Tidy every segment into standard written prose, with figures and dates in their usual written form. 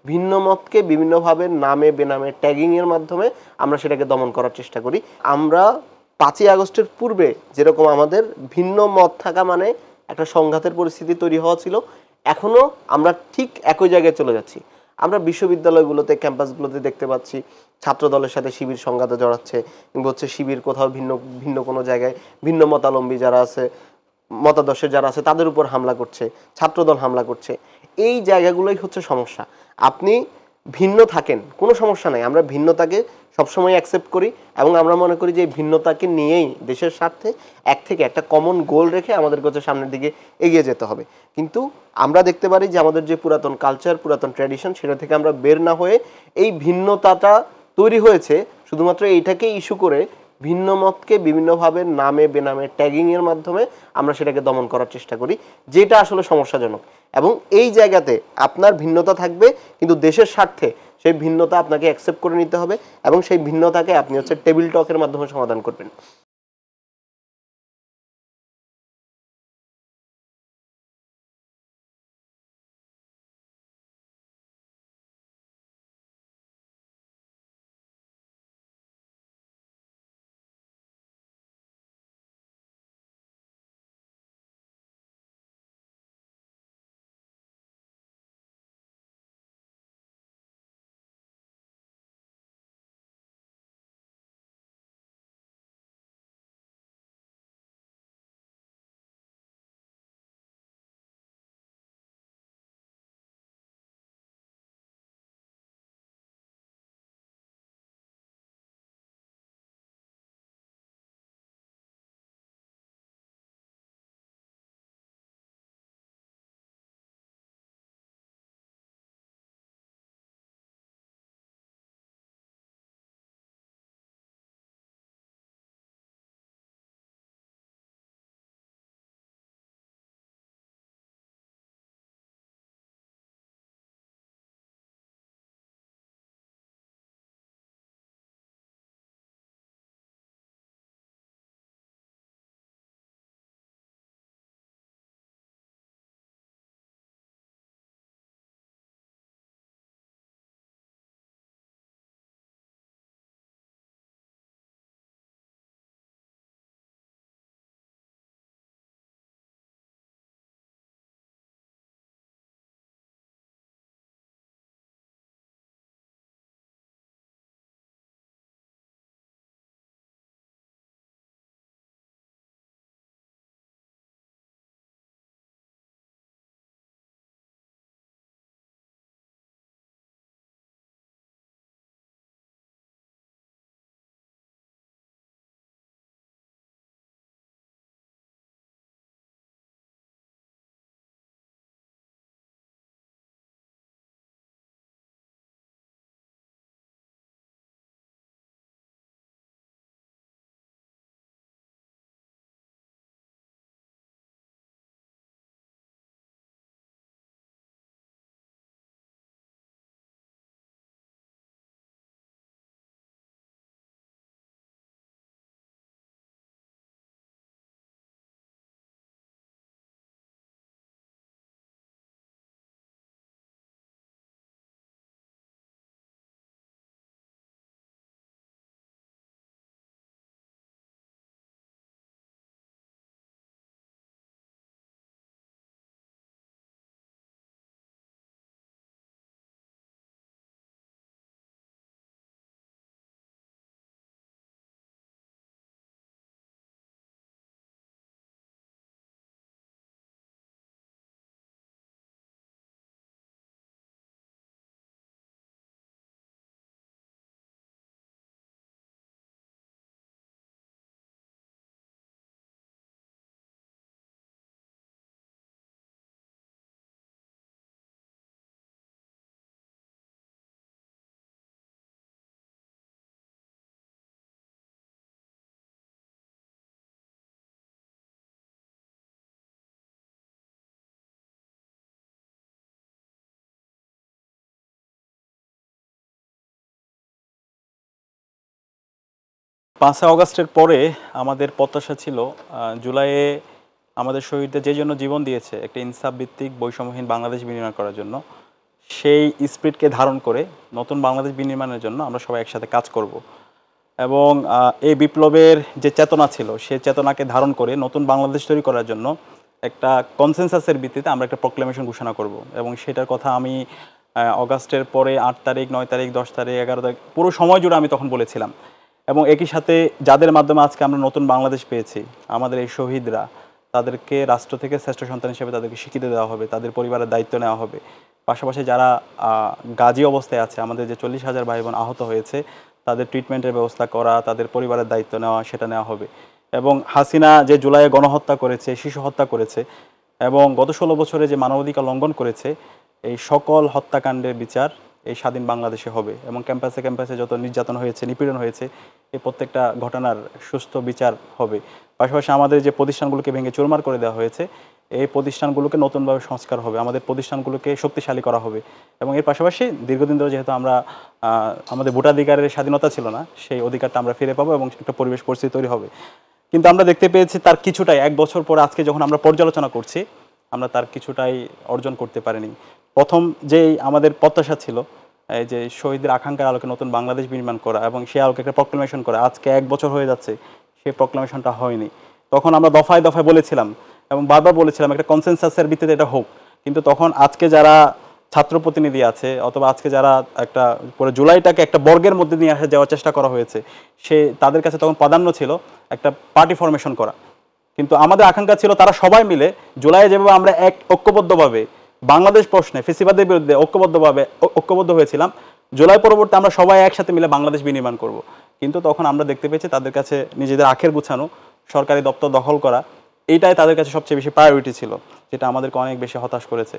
ভিন্ন মতকে বিভিন্নভাবে নামে বেনামে ট্যাগিংয়ের মাধ্যমে আমরা সেটাকে দমন করার চেষ্টা করি। আমরা ৫ই আগস্টের পূর্বে যেরকম আমাদের ভিন্ন মত থাকা মানে একটা সংঘাতের পরিস্থিতি তৈরি হওয়া ছিল, এখনও আমরা ঠিক একই জায়গায় চলে যাচ্ছি। আমরা বিশ্ববিদ্যালয়গুলোতে ক্যাম্পাসগুলোতে দেখতে পাচ্ছি ছাত্র দলের সাথে শিবির সংঘাতে জড়াচ্ছে, কিংবা হচ্ছে শিবির কোথাও ভিন্ন ভিন্ন কোনো জায়গায় ভিন্ন মতাবলম্বী যারা আছে, মতাদর্শের যারা আছে তাদের উপর হামলা করছে, ছাত্রদল হামলা করছে। এই জায়গাগুলোই হচ্ছে সমস্যা। আপনি ভিন্ন থাকেন, কোনো সমস্যা নাই, আমরা ভিন্নতাকে সবসময় অ্যাকসেপ্ট করি এবং আমরা মনে করি যে এই ভিন্নতাকে নিয়েই দেশের স্বার্থে এক থেকে একটা কমন গোল রেখে আমাদের কাছে সামনের দিকে এগিয়ে যেতে হবে। কিন্তু আমরা দেখতে পারি যে আমাদের যে পুরাতন কালচার, পুরাতন ট্র্যাডিশন, সেটা থেকে আমরা বের না হয়ে এই ভিন্নতাটা তৈরি হয়েছে শুধুমাত্র এইটাকে ইস্যু করে ভিন্ন মতকে বিভিন্নভাবে নামে বেনামে ট্যাগিংয়ের মাধ্যমে আমরা সেটাকে দমন করার চেষ্টা করি, যেটা আসলে সমস্যাজনক। এবং এই জায়গাতে আপনার ভিন্নতা থাকবে, কিন্তু দেশের স্বার্থে সেই ভিন্নতা আপনাকে অ্যাকসেপ্ট করে নিতে হবে এবং সেই ভিন্নতাকে আপনি হচ্ছে টেবিল টকের মাধ্যমে সমাধান করবেন। পাঁচই অগাস্টের পরে আমাদের প্রত্যাশা ছিল জুলাইয়ে আমাদের শহীদদের যে জন্য জীবন দিয়েছে একটা ইনসাফ ভিত্তিক বৈষম্যহীন বাংলাদেশ বিনির্মাণ করার জন্য, সেই স্পিরিটকে ধারণ করে নতুন বাংলাদেশ বিনির্মাণের জন্য আমরা সবাই একসাথে কাজ করব। এবং এই বিপ্লবের যে চেতনা ছিল সেই চেতনাকে ধারণ করে নতুন বাংলাদেশ তৈরি করার জন্য একটা কনসেনসাসের ভিত্তিতে আমরা একটা প্রক্লেমেশন ঘোষণা করব। এবং সেটার কথা আমি অগাস্টের পরে 8 তারিখ 9 তারিখ 10 তারিখ 11 তারিখ পুরো সময় জুড়ে আমি তখন বলেছিলাম। এবং একই সাথে যাদের মাধ্যমে আজকে আমরা নতুন বাংলাদেশ পেয়েছি, আমাদের এই শহীদরা, তাদেরকে রাষ্ট্র থেকে শ্রেষ্ঠ সন্তান হিসেবে তাদেরকে স্বীকৃতি দেওয়া হবে, তাদের পরিবারের দায়িত্ব নেওয়া হবে। পাশাপাশি যারা গাজী অবস্থায় আছে, আমাদের যে 40,000 ভাই বোন আহত হয়েছে, তাদের ট্রিটমেন্টের ব্যবস্থা করা, তাদের পরিবারের দায়িত্ব নেওয়া, সেটা নেওয়া হবে। এবং হাসিনা যে জুলাইয়ে গণহত্যা করেছে, শিশু হত্যা করেছে এবং গত 16 বছরে যে মানবাধিকার লঙ্ঘন করেছে, এই সকল হত্যাকাণ্ডের বিচার এই স্বাধীন বাংলাদেশে হবে। এবং ক্যাম্পাসে ক্যাম্পাসে যত নির্যাতন হয়েছে, নিপীড়ন হয়েছে, এই প্রত্যেকটা ঘটনার সুস্থ বিচার হবে। পাশাপাশি আমাদের যে প্রতিষ্ঠানগুলোকে ভেঙে চুরমার করে দেওয়া হয়েছে, এই প্রতিষ্ঠানগুলোকে নতুনভাবে সংস্কার হবে, আমাদের প্রতিষ্ঠানগুলোকে শক্তিশালী করা হবে। এবং এর পাশাপাশি দীর্ঘদিন ধরে যেহেতু আমরা আমাদের ভোটাধিকারের স্বাধীনতা ছিল না, সেই অধিকারটা আমরা ফিরে পাবো এবং একটা পরিবেশ পরিস্থিতি তৈরি হবে। কিন্তু আমরা দেখতে পেয়েছি তার কিছুটাই 1 বছর পরে আজকে যখন আমরা পর্যালোচনা করছি, আমরা তার কিছুটাই অর্জন করতে পারিনি। প্রথম যেই আমাদের প্রত্যাশা ছিল, এই যে শহীদের আকাঙ্ক্ষার আলোকে নতুন বাংলাদেশ নির্মাণ করা এবং সেই আলোকে একটা প্রক্লেমেশন করা, আজকে 1 বছর হয়ে যাচ্ছে, সেই প্রক্লেমেশনটা হয়নি। তখন আমরা দফায় দফায় বলেছিলাম এবং বারবার বলেছিলাম একটা কনসেনসাসের ভিত্তিতে এটা হোক। কিন্তু তখন আজকে যারা ছাত্র প্রতিনিধি আছে অথবা আজকে যারা একটা পুরো জুলাইটাকে একটা বর্গের মধ্যে নিয়ে আসা যাওয়ার চেষ্টা করা হয়েছে, তাদের কাছে তখন প্রাধান্য ছিল একটা পার্টি ফরমেশন করা। কিন্তু আমাদের আকাঙ্ক্ষা ছিল তারা সবাই মিলে জুলাইয়ে যেভাবে আমরা এক ঐক্যবদ্ধভাবে বাংলাদেশ প্রশ্নে ফেসিবাদের বিরুদ্ধে ঐক্যবদ্ধ হয়েছিলাম, জুলাই পরবর্তী আমরা সবাই একসাথে মিলে বাংলাদেশ বিনির্মাণ করব। কিন্তু তখন আমরা দেখতে পেয়েছি তাদের কাছে নিজেদের আখের গুছানো, সরকারি দপ্তর দখল করা, এইটাই তাদের কাছে সবচেয়ে বেশি প্রায়োরিটি ছিল, যেটা আমাদেরকে অনেক বেশি হতাশ করেছে।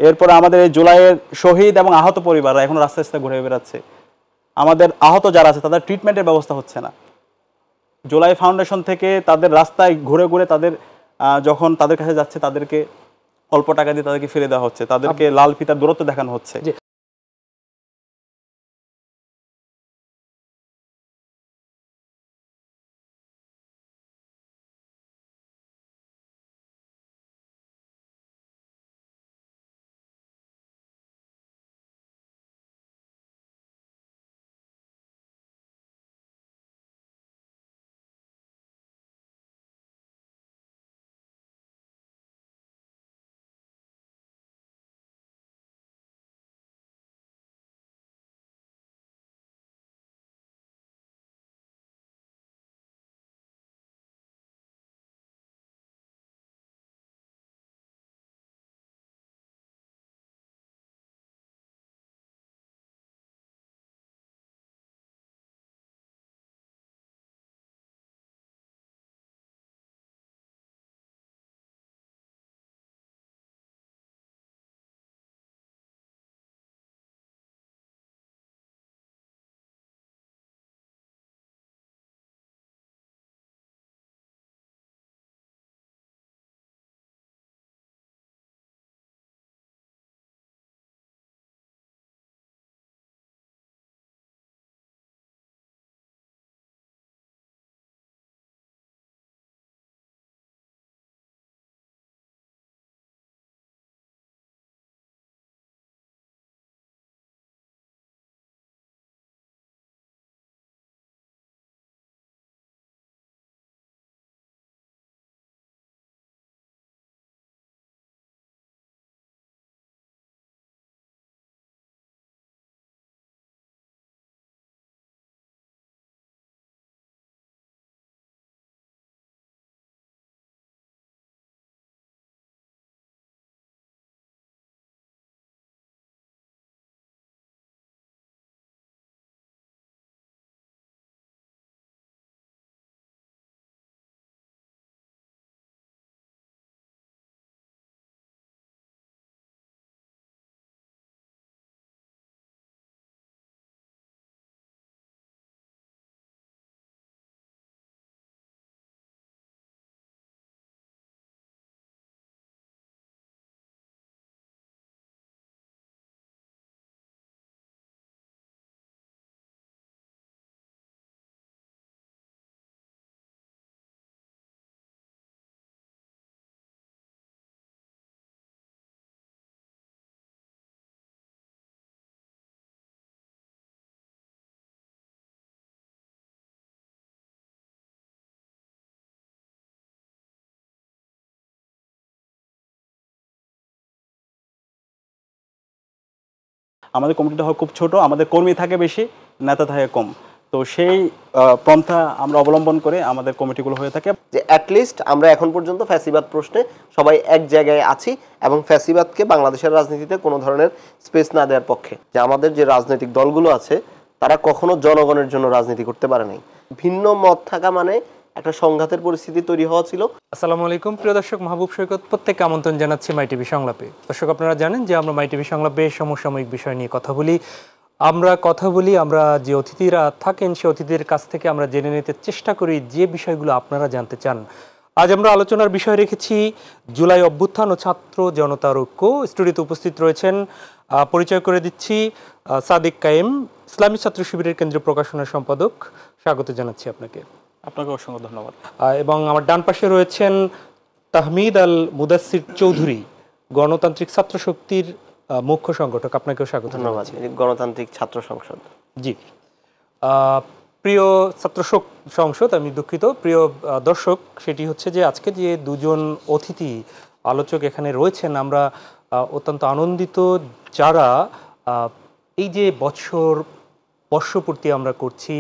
এরপরে আমাদের এই জুলাইয়ের শহীদ এবং আহত পরিবাররা এখন রাস্তায় রাস্তায় ঘুরে বেড়াচ্ছে। আমাদের আহত যারা আছে তাদের ট্রিটমেন্টের ব্যবস্থা হচ্ছে না। জুলাই ফাউন্ডেশন থেকে তাদের রাস্তায় ঘুরে ঘুরে তাদের যখন তাদের কাছে যাচ্ছে, তাদেরকে অল্প টাকা দিয়ে তাদেরকে ফিরে দেওয়া হচ্ছে, তাদেরকে লাল ফিতার দূরত্ব দেখানো হচ্ছে। আমাদের কমিটিটা হয় খুব ছোট, আমাদের কর্মী থাকে বেশি, নেতা থাকে কম। তো সেই পন্থা আমরা অবলম্বন করে আমাদের কমিটিগুলো হয়ে থাকে যে অ্যাটলিস্ট আমরা এখন পর্যন্ত ফ্যাসিবাদ প্রশ্নে সবাই এক জায়গায় আছি এবং ফ্যাসিবাদকে বাংলাদেশের রাজনীতিতে কোনো ধরনের স্পেস না দেওয়ার পক্ষে। যে আমাদের যে রাজনৈতিক দলগুলো আছে তারা কখনো জনগণের জন্য রাজনীতি করতে পারে নাই। ভিন্ন মত থাকা মানে একটা সংঘাতের পরিস্থিতি তৈরি হওয়া ছিল। আসসালামু আলাইকুম প্রিয় দর্শক, মাহবুব সৈকত প্রত্যেককে আমন্ত্রণ জানাচ্ছি মাই টিভি সংলাপে। দর্শক, আপনারা জানেন যে আমরা মাই টিভি সংলাপে সমসাময়িক বিষয় নিয়ে কথা বলি। আমরা যে অতিথিরা থাকেন সেই অতিথিদের কাছ থেকে আমরা জেনে নিতে চেষ্টা করি যে বিষয়গুলো আপনারা জানতে চান। আজ আমরা আলোচনার বিষয় রেখেছি জুলাই অভ্যুত্থান ও ছাত্র জনতার ঐক্য। স্টুডিওতে উপস্থিত রয়েছেন, পরিচয় করে দিচ্ছি, সাদিক কায়েম, ইসলামী ছাত্র শিবিরের কেন্দ্রীয় প্রকাশনা সম্পাদক। স্বাগত জানাচ্ছি আপনাকে। আপনাকে অসংখ্য ধন্যবাদ। এবং আমার ডান পাশে রয়েছেন তাহমিদ আল মুদাসসির চৌধুরী, গণতান্ত্রিক ছাত্র শক্তির মুখ্য সংগঠক। আপনাকেও স্বাগত। ধন্যবাদ। গণতান্ত্রিক ছাত্র সংসদ। জি, প্রিয় ছাত্র সংসদ, আমি দুঃখিত, প্রিয় দর্শক, সেটি হচ্ছে যে আজকে যে দুজন অতিথি আলোচক এখানে রয়েছেন, আমরা অত্যন্ত আনন্দিত। যারা এই যে বর্ষপূর্তি আমরা করছি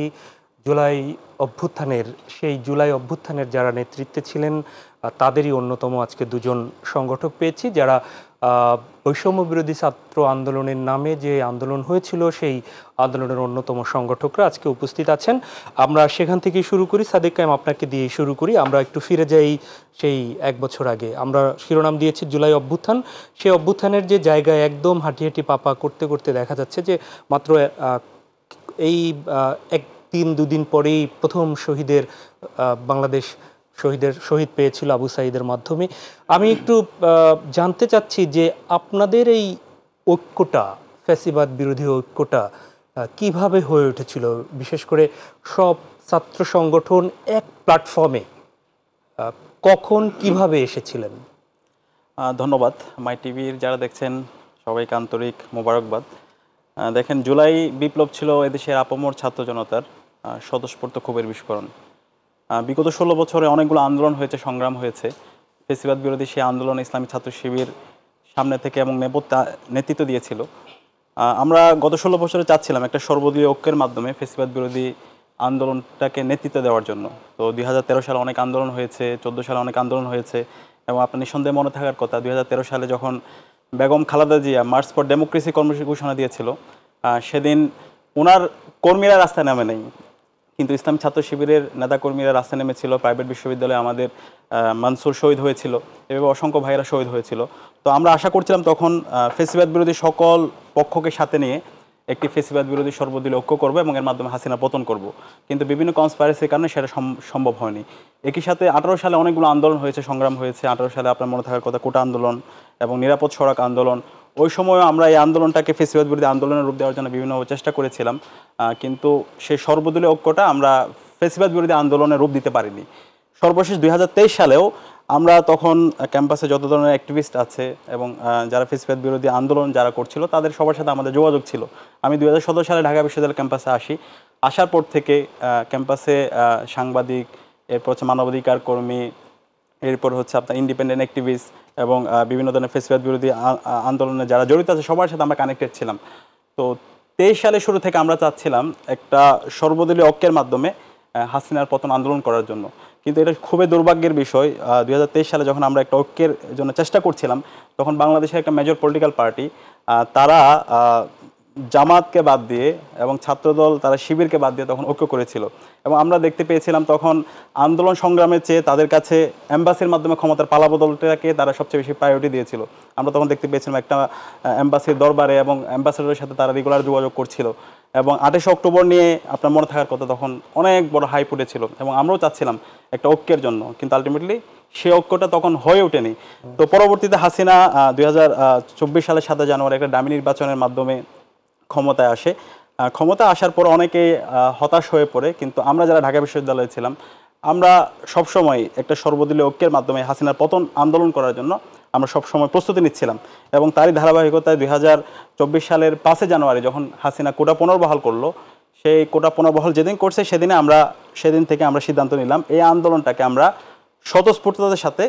জুলাই অভ্যুত্থানের, সেই জুলাই অভ্যুত্থানের যারা নেতৃত্বে ছিলেন তাদেরই অন্যতম আজকে দুজন সংগঠক পেয়েছি, যারা বৈষম্য বিরোধী ছাত্র আন্দোলনের নামে যে আন্দোলন হয়েছিল সেই আন্দোলনের অন্যতম সংগঠকরা আজকে উপস্থিত আছেন। আমরা সেখান থেকেই শুরু করি। সাদিক কায়েম, আপনাকে দিয়ে শুরু করি। আমরা একটু ফিরে যাই সেই 1 বছর আগে। আমরা শিরোনাম দিয়েছি জুলাই অভ্যুত্থান। সেই অভ্যুত্থানের যে জায়গায় একদম হাঁটি হাঁটি পাপা করতে করতে দেখা যাচ্ছে যে মাত্র এই 1-2 দিন পরেই প্রথম বাংলাদেশ শহীদ পেয়েছিল আবু সাঈদের মাধ্যমে। আমি একটু জানতে চাচ্ছি যে আপনাদের এই ঐক্যটা, ফ্যাসিবাদ বিরোধী ঐক্যটা কিভাবে হয়ে উঠেছিল, বিশেষ করে সব ছাত্র সংগঠন এক প্ল্যাটফর্মে কখন কিভাবে এসেছিলেন? ধন্যবাদ। মাই টিভির যারা দেখছেন সবাইকে আন্তরিক মোবারকবাদ। দেখেন, জুলাই বিপ্লব ছিল এদেশের আপামর ছাত্র জনতার স্বতঃস্ফূর্ত ক্ষোভের বিস্ফোরণ। বিগত 16 বছরে অনেকগুলো আন্দোলন হয়েছে, সংগ্রাম হয়েছে। ফেসিবাদ বিরোধী সেই আন্দোলন ইসলামী ছাত্র শিবির সামনে থেকে এবং নেতৃত্ব দিয়েছিল। আমরা গত 16 বছরে চাচ্ছিলাম একটা সর্বদলীয় ঐক্যের মাধ্যমে ফেসিবাদ বিরোধী আন্দোলনটাকে নেতৃত্ব দেওয়ার জন্য। তো 2013 সালে অনেক আন্দোলন হয়েছে, 14 সালে অনেক আন্দোলন হয়েছে এবং আপনার নিঃসন্দেহে মনে থাকার কথা 2013 সালে যখন Begum Khaleda Zia March for democracy কর্মসূচি ঘোষণা দিয়েছিল, সেদিন ওনার কর্মীরা রাস্তায় নামে নেই, কিন্তু ইসলাম ছাত্র শিবিরের নেতাকর্মীরা রাস্তায় নেমেছিল। প্রাইভেট বিশ্ববিদ্যালয়ে আমাদের মানসুর শহীদ হয়েছিল, এভাবে অসংখ্য ভাইয়েরা শহীদ হয়েছিল। তো আমরা আশা করছিলাম তখন ফেসিবাদ বিরোধী সকল পক্ষকে সাথে নিয়ে একটি ফেসিবাদ বিরোধী সর্বদলীয় ঐক্য করবো এবং এর মাধ্যমে হাসিনা পতন করব, কিন্তু বিভিন্ন কনস্পাইরেসির কারণে সেটা সম্ভব হয়নি। একই সাথে 18 সালে অনেকগুলো আন্দোলন হয়েছে, সংগ্রাম হয়েছে। 18 সালে আপনার মনে থাকার কথা কোটা আন্দোলন এবং নিরাপদ সড়ক আন্দোলন। ওই সময়ও আমরা এই আন্দোলনটাকে ফেসিবাদ বিরোধী আন্দোলনের রূপ দেওয়ার জন্য বিভিন্ন চেষ্টা করেছিলাম, কিন্তু সেই সর্বদলীয় ঐক্যটা আমরা ফেসিবাদ বিরোধী আন্দোলনের রূপ দিতে পারিনি। সর্বশেষ 2023 সালেও আমরা তখন ক্যাম্পাসে যত ধরনের অ্যাক্টিভিস্ট আছে এবং যারা ফেসিবাদ বিরোধী আন্দোলন যারা করছিল তাদের সবার সাথে আমাদের যোগাযোগ ছিল। আমি 2017 সালে ঢাকা বিশ্ববিদ্যালয় ক্যাম্পাসে আসি। আসার পর থেকে ক্যাম্পাসে সাংবাদিক, এরপর হচ্ছে মানবাধিকার কর্মী, এরপর হচ্ছে আপনার ইন্ডিপেন্ডেন্ট অ্যাক্টিভিস্ট এবং বিভিন্ন ধরনের ফেসিবাদ বিরোধী আন্দোলনে যারা জড়িত আছে সবার সাথে আমরা কানেক্টেড ছিলাম। তো 23 সালের শুরু থেকে আমরা চাচ্ছিলাম একটা সর্বদলীয় ঐক্যের মাধ্যমে হাসিনার পতন আন্দোলন করার জন্য, কিন্তু এটা খুবই দুর্ভাগ্যের বিষয়। 2023 সালে যখন আমরা একটা ঐক্যের জন্য চেষ্টা করছিলাম, তখন বাংলাদেশের একটা মেজর পলিটিক্যাল পার্টি তারা জামাতকে বাদ দিয়ে এবং ছাত্রদল তারা শিবিরকে বাদ দিয়ে তখন ঐক্য করেছিল এবং আমরা দেখতে পেয়েছিলাম তখন আন্দোলন সংগ্রামের চেয়ে তাদের কাছে এম্বাসির মাধ্যমে ক্ষমতার পালাবদলটাকে তারা সবচেয়ে বেশি প্রায়োরিটি দিয়েছিল। আমরা তখন দেখতে পেয়েছিলাম একটা এম্বাসির দরবারে এবং অ্যাম্বাসেডরের সাথে তারা রেগুলার যোগাযোগ করছিল এবং 28 অক্টোবর নিয়ে আপনার মনে থাকার কথা তখন অনেক বড় হাইপ উঠেছিল এবং আমরাও চাচ্ছিলাম একটা ঐক্যের জন্য, কিন্তু আলটিমেটলি সে ঐক্যটা তখন হয়ে ওঠেনি। তো পরবর্তীতে হাসিনা 2024 সালের 7 জানুয়ারি একটা ডামি নির্বাচনের মাধ্যমে ক্ষমতায় আসে। ক্ষমতা আসার পর অনেকে হতাশ হয়ে পড়ে, কিন্তু আমরা যারা ঢাকা বিশ্ববিদ্যালয়ে ছিলাম আমরা সবসময় একটা সর্বদলীয় ঐক্যের মাধ্যমে হাসিনার পতন আন্দোলন করার জন্য আমরা সবসময় প্রস্তুতি নিচ্ছিলাম এবং তারই ধারাবাহিকতায় 2024 সালের 5 জানুয়ারি যখন হাসিনা কোটা পুনর্বহাল করলো, সেই কোটা পুনর্বহাল যেদিন করছে সেদিন থেকে আমরা সিদ্ধান্ত নিলাম এই আন্দোলনটাকে আমরা স্বতঃস্ফূর্ততার সাথে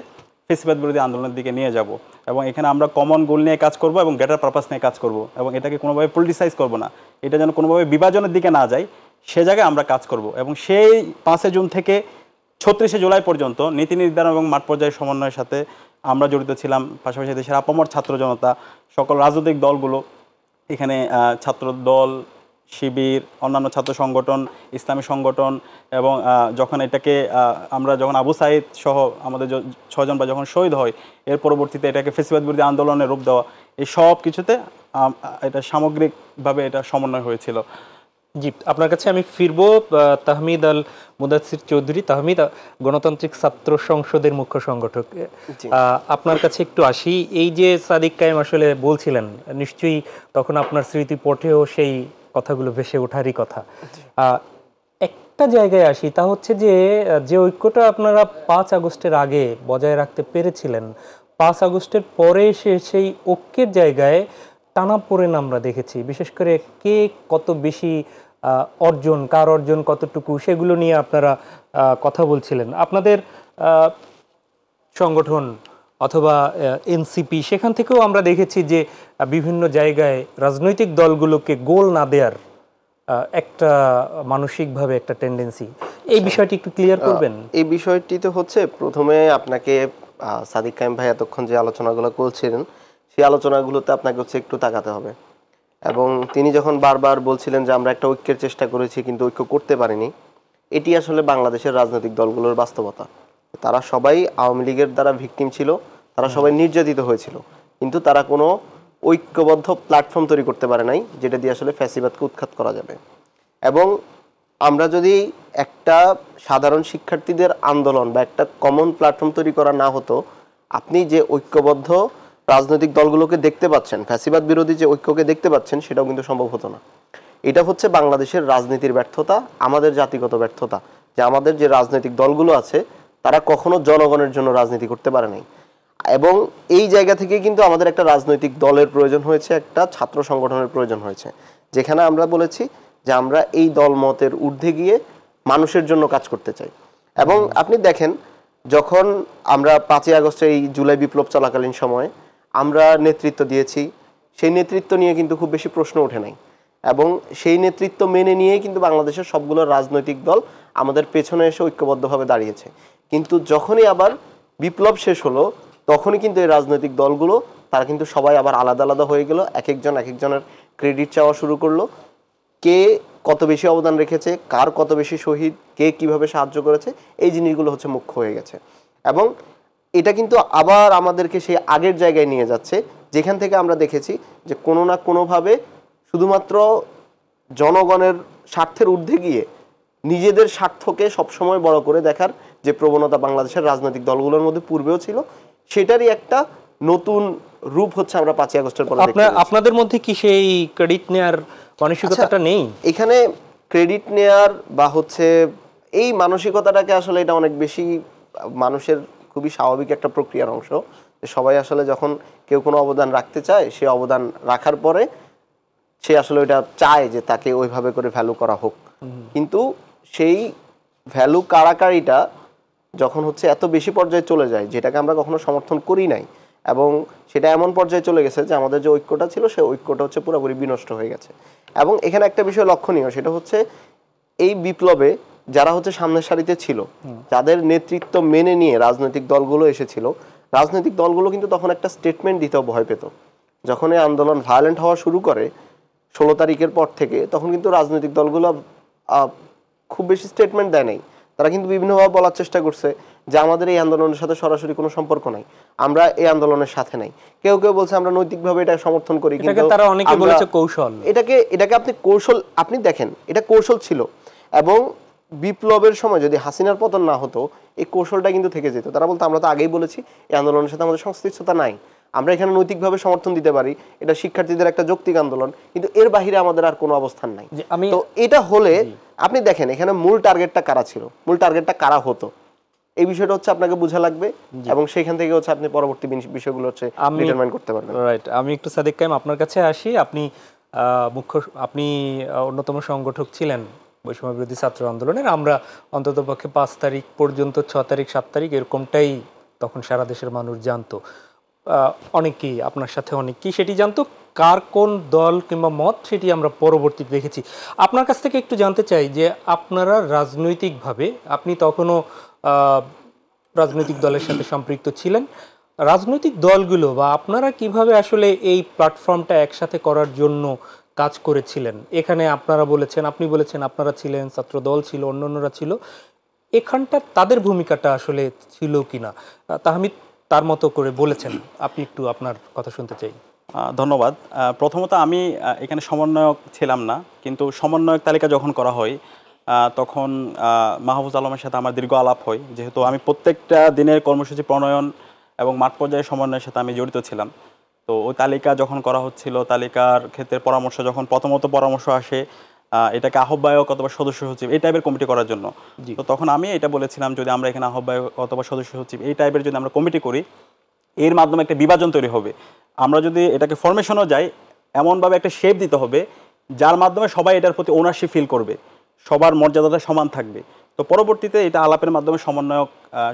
ফেসিবাদ বিরোধী আন্দোলনের দিকে নিয়ে যাব এবং এখানে আমরা কমন গোল নিয়ে কাজ করব এবং গ্রেটার পারপাস নিয়ে কাজ করব এবং এটাকে কোনোভাবে পলিটিসাইজ করব না, এটা যেন কোনোভাবে বিভাজনের দিকে না যায় সে জায়গায় আমরা কাজ করব। এবং সেই 5 জুন থেকে 36 জুলাই পর্যন্ত নীতি নির্ধারণ এবং মাঠ পর্যায়ের সমন্বয়ের সাথে আমরা জড়িত ছিলাম। পাশাপাশি দেশের আপামর ছাত্র জনতা, সকল রাজনৈতিক দলগুলো, এখানে ছাত্র দল, শিবির, অন্যান্য ছাত্র সংগঠন, ইসলামী সংগঠন এবং যখন এটাকে আমরা যখন আবু সাইদ সহ আমাদের 6 জন যখন শহীদ হয়, এর পরবর্তীতে এটাকে ফেসিবাদ বিরোধী আন্দোলনের রূপ দেওয়া, এই সব কিছুতে এটা সামগ্রিকভাবে এটা সমন্বয় হয়েছিল। জি, আপনার কাছে আমি ফিরবো। তাহমিদ আল মুদাসির চৌধুরী, তাহমিদ গণতান্ত্রিক ছাত্র সংসদের মুখ্য সংগঠক, আপনার কাছে একটু আসি। এই যে সাদিক কায়েম আসলে বলছিলেন, নিশ্চয়ই তখন আপনার স্মৃতিপটেও সেই কথাগুলো ভেসে ওঠারই কথা। একটা জায়গায় আসি, তা হচ্ছে যে ঐক্যটা আপনারা 5 আগস্টের আগে বজায় রাখতে পেরেছিলেন, 5 আগস্টের পরে এসে সেই ঐক্যের জায়গায় টানাপোড়েন আমরা দেখেছি। বিশেষ করে কে কত বেশি অর্জন, কার অর্জন কতটুকু, সেগুলো নিয়ে আপনারা কথা বলছিলেন। আপনাদের সংগঠন অথবা এনসিপি, সেখান থেকেও আমরা দেখেছি যে বিভিন্ন জায়গায় রাজনৈতিক দলগুলোকে গোল না দেওয়ার একটা মানসিকভাবে একটা টেন্ডেন্সি। এই বিষয়টি একটু ক্লিয়ার করবেন? এই বিষয়টি তো হচ্ছে, প্রথমে আপনাকে সাদিক কায়েম ভাই এতক্ষণ যে আলোচনাগুলো করছিলেন, সেই আলোচনাগুলোতে আপনাকে হচ্ছে একটু তাকাতে হবে। এবং তিনি যখন বারবার বলছিলেন যে আমরা একটা ঐক্যের চেষ্টা করেছি কিন্তু ঐক্য করতে পারিনি, এটি আসলে বাংলাদেশের রাজনৈতিক দলগুলোর বাস্তবতা। তারা সবাই আওয়ামী লীগের দ্বারা ভিকটিম ছিল, তারা সবাই নির্যাতিত হয়েছিল, কিন্তু তারা কোনো ঐক্যবদ্ধ প্ল্যাটফর্ম তৈরি করতে পারে নাই যেটা দিয়ে আসলে ফ্যাসিবাদকে উৎখাত করা যাবে। এবং আমরা যদি একটা সাধারণ শিক্ষার্থীদের আন্দোলন বা একটা কমন প্ল্যাটফর্ম তৈরি করা না হতো, আপনি যে ঐক্যবদ্ধ রাজনৈতিক দলগুলোকে দেখতে পাচ্ছেন, ফ্যাসিবাদ বিরোধী যে ঐক্যকে দেখতে পাচ্ছেন, সেটাও কিন্তু সম্ভব হতো না। এটা হচ্ছে বাংলাদেশের রাজনীতির ব্যর্থতা, আমাদের জাতিগত ব্যর্থতা, যে আমাদের যে রাজনৈতিক দলগুলো আছে তারা কখনো জনগণের জন্য রাজনীতি করতে পারে নাই। এবং এই জায়গা থেকে কিন্তু আমাদের একটা রাজনৈতিক দলের প্রয়োজন হয়েছে, একটা ছাত্র সংগঠনের প্রয়োজন হয়েছে, যেখানে আমরা বলেছি যে আমরা এই দলমতের ঊর্ধ্বে গিয়ে মানুষের জন্য কাজ করতে চাই। এবং আপনি দেখেন, যখন আমরা 5 আগস্টে এই জুলাই বিপ্লব চলাকালীন সময়ে আমরা নেতৃত্ব দিয়েছি, সেই নেতৃত্ব নিয়ে কিন্তু খুব বেশি প্রশ্ন ওঠে নাই। এবং সেই নেতৃত্ব মেনে নিয়েই কিন্তু বাংলাদেশের সবগুলো রাজনৈতিক দল আমাদের পেছনে এসে ঐক্যবদ্ধভাবে দাঁড়িয়েছে। কিন্তু যখনই আবার বিপ্লব শেষ হলো, তখনই কিন্তু এই রাজনৈতিক দলগুলো তারা কিন্তু সবাই আবার আলাদা আলাদা হয়ে গেল, এক একজনের ক্রেডিট চাওয়া শুরু করলো, কে কত বেশি অবদান রেখেছে, কার কত বেশি শহীদ, কে কিভাবে সাহায্য করেছে, এই জিনিসগুলো হচ্ছে মুখ্য হয়ে গেছে। এবং এটা কিন্তু আবার আমাদেরকে সেই আগের জায়গায় নিয়ে যাচ্ছে, যেখান থেকে আমরা দেখেছি যে কোনো না কোনোভাবে শুধুমাত্র জনগণের স্বার্থের ঊর্ধ্বে গিয়ে নিজেদের স্বার্থকে সবসময় বড় করে দেখার যে প্রবণতা বাংলাদেশের রাজনৈতিক দলগুলোর মধ্যে পূর্বেও ছিল, সেটারই একটা নতুন রূপ হচ্ছে আমরা 5 আগস্টের পরে। আপনাদের মধ্যে কি সেই ক্রেডিট নেয়ার মানসিকতাটা নেই? এখানে ক্রেডিট নেয়ার বা হচ্ছে এই মানসিকতাটাকে আসলে এটা অনেক বেশি মানুষের খুবই স্বাভাবিক একটা প্রক্রিয়ার অংশ। সবাই আসলে যখন কেউ কোনো অবদান রাখতে চায়, সে অবদান রাখার পরে সে আসলে ওইটা চায় যে তাকে ওইভাবে করে ভ্যালু করা হোক। কিন্তু সেই ভ্যালু কাড়াকাড়িটা যখন হচ্ছে এত বেশি পর্যায়ে চলে যায়, যেটাকে আমরা কখনো সমর্থন করি নাই, এবং সেটা এমন পর্যায়ে চলে গেছে যে আমাদের যে ঐক্যটা ছিল, সেই ঐক্যটা হচ্ছে পুরোপুরি বিনষ্ট হয়ে গেছে। এবং এখানে একটা বিষয় লক্ষণীয়, সেটা হচ্ছে এই বিপ্লবে যারা হচ্ছে সামনের সারিতে ছিল, যাদের নেতৃত্ব মেনে নিয়ে রাজনৈতিক দলগুলো এসেছিল, রাজনৈতিক দলগুলো কিন্তু তখন একটা স্টেটমেন্ট দিতেও ভয় পেত। যখন এই আন্দোলন ভায়োলেন্ট হওয়া শুরু করে 16 তারিখের পর থেকে, তখন কিন্তু রাজনৈতিক দলগুলো খুব বেশি স্টেটমেন্ট দেয় নাই। তারা কিন্তু বিভিন্নভাবে বলার চেষ্টা করছে যে আমাদের এই আন্দোলনের সাথে সরাসরি কোনো সম্পর্ক নাই, আমরা এই আন্দোলনের সাথে নাই। কেউ কেউ বলছে আমরা নৈতিকভাবে এটা সমর্থন করি, কিন্তু তারা অনেকে বলেছে কৌশল। এটাকে আপনি কৌশল, আপনি দেখেন এটা কৌশল ছিল। এবং বিপ্লবের সময় যদি হাসিনার পতন না হতো, এই কৌশলটা কিন্তু থেকে যেত। তারা বলতো আমরা তো আগেই বলেছি এই আন্দোলনের সাথে আমাদের সংশ্লিষ্টতা নাই, আমরা এখানে নৈতিকভাবে সমর্থন দিতে পারি, এটা শিক্ষার্থীদের একটা যৌক্তিক আন্দোলন, কিন্তু এর বাহিরে আমাদের আর কোনো অবস্থান নাই। তো এটা হলে আপনি দেখেন এখানে মূল টার্গেটটা কারা ছিল, মূল টার্গেটটা কারা হতো, এই বিষয়টা হচ্ছে আপনাকে বোঝা লাগবে, এবং সেখান থেকে হচ্ছে আপনি পরবর্তী বিষয়গুলো হচ্ছে ডিটারমাইন করতে পারবেন। রাইট। আমি একটু সাদিক কায়েম আপনার কাছে আসি। আপনি অন্যতম সংগঠক ছিলেন বৈষম্য বিরোধী ছাত্র আন্দোলনের। আমরা অন্ততপক্ষে 5 তারিখ পর্যন্ত, 6 তারিখ 7 তারিখ এরকমটাই তখন সারা দেশের মানুষ জানতো, অনেকেই আপনার সাথে অনেকেই সেটি জানতো, কার কোন দল কিংবা মত সেটি আমরা পরবর্তীতে দেখেছি। আপনার কাছ থেকে একটু জানতে চাই যে আপনারা রাজনৈতিকভাবে, আপনি তখনও রাজনৈতিক দলের সাথে সম্পৃক্ত ছিলেন, রাজনৈতিক দলগুলো বা আপনারা কিভাবে আসলে এই প্ল্যাটফর্মটা একসাথে করার জন্য কাজ করেছিলেন? এখানে আপনারা বলেছেন, আপনি বলেছেন আপনারা ছিলেন, ছাত্র দল ছিল, অন্যান্যরা ছিল, এখানটা তাদের ভূমিকাটা আসলে ছিল কিনা? তাহমিদ তার মতো করে বলেছেন, আপনি একটু আপনার কথা শুনতে চাই। ধন্যবাদ। প্রথমত আমি এখানে সমন্বয়ক ছিলাম না, কিন্তু সমন্বয়ক তালিকা যখন করা হয় তখন মাহফুজ আলমের সাথে আমার দীর্ঘ আলাপ হয়, যেহেতু আমি প্রত্যেকটা দিনের কর্মসূচি প্রণয়ন এবং মাঠ পর্যায়ে সমন্বয়ের সাথে আমি জড়িত ছিলাম। তো ওই তালিকা যখন করা হচ্ছিল, তালিকার ক্ষেত্রে পরামর্শ যখন প্রথমত পরামর্শ আসে এটাকে আহ্বায়ক অথবা সদস্য সচিব এই টাইপের কমিটি করার জন্য, তো তখন আমি এটা বলেছিলাম যদি আমরা এখানে আহ্বায়ক অথবা সদস্য সচিব এই টাইপের যদি আমরা কমিটি করি, এর মাধ্যমে একটা বিভাজন তৈরি হবে। আমরা যদি এটাকে ফরমেশনও যাই, এমনভাবে একটা শেপ দিতে হবে যার মাধ্যমে সবাই এটার প্রতি ওনারশিপ ফিল করবে, সবার মর্যাদাটা সমান থাকবে। তো পরবর্তীতে এটা আলাপের মাধ্যমে সমন্বয়ক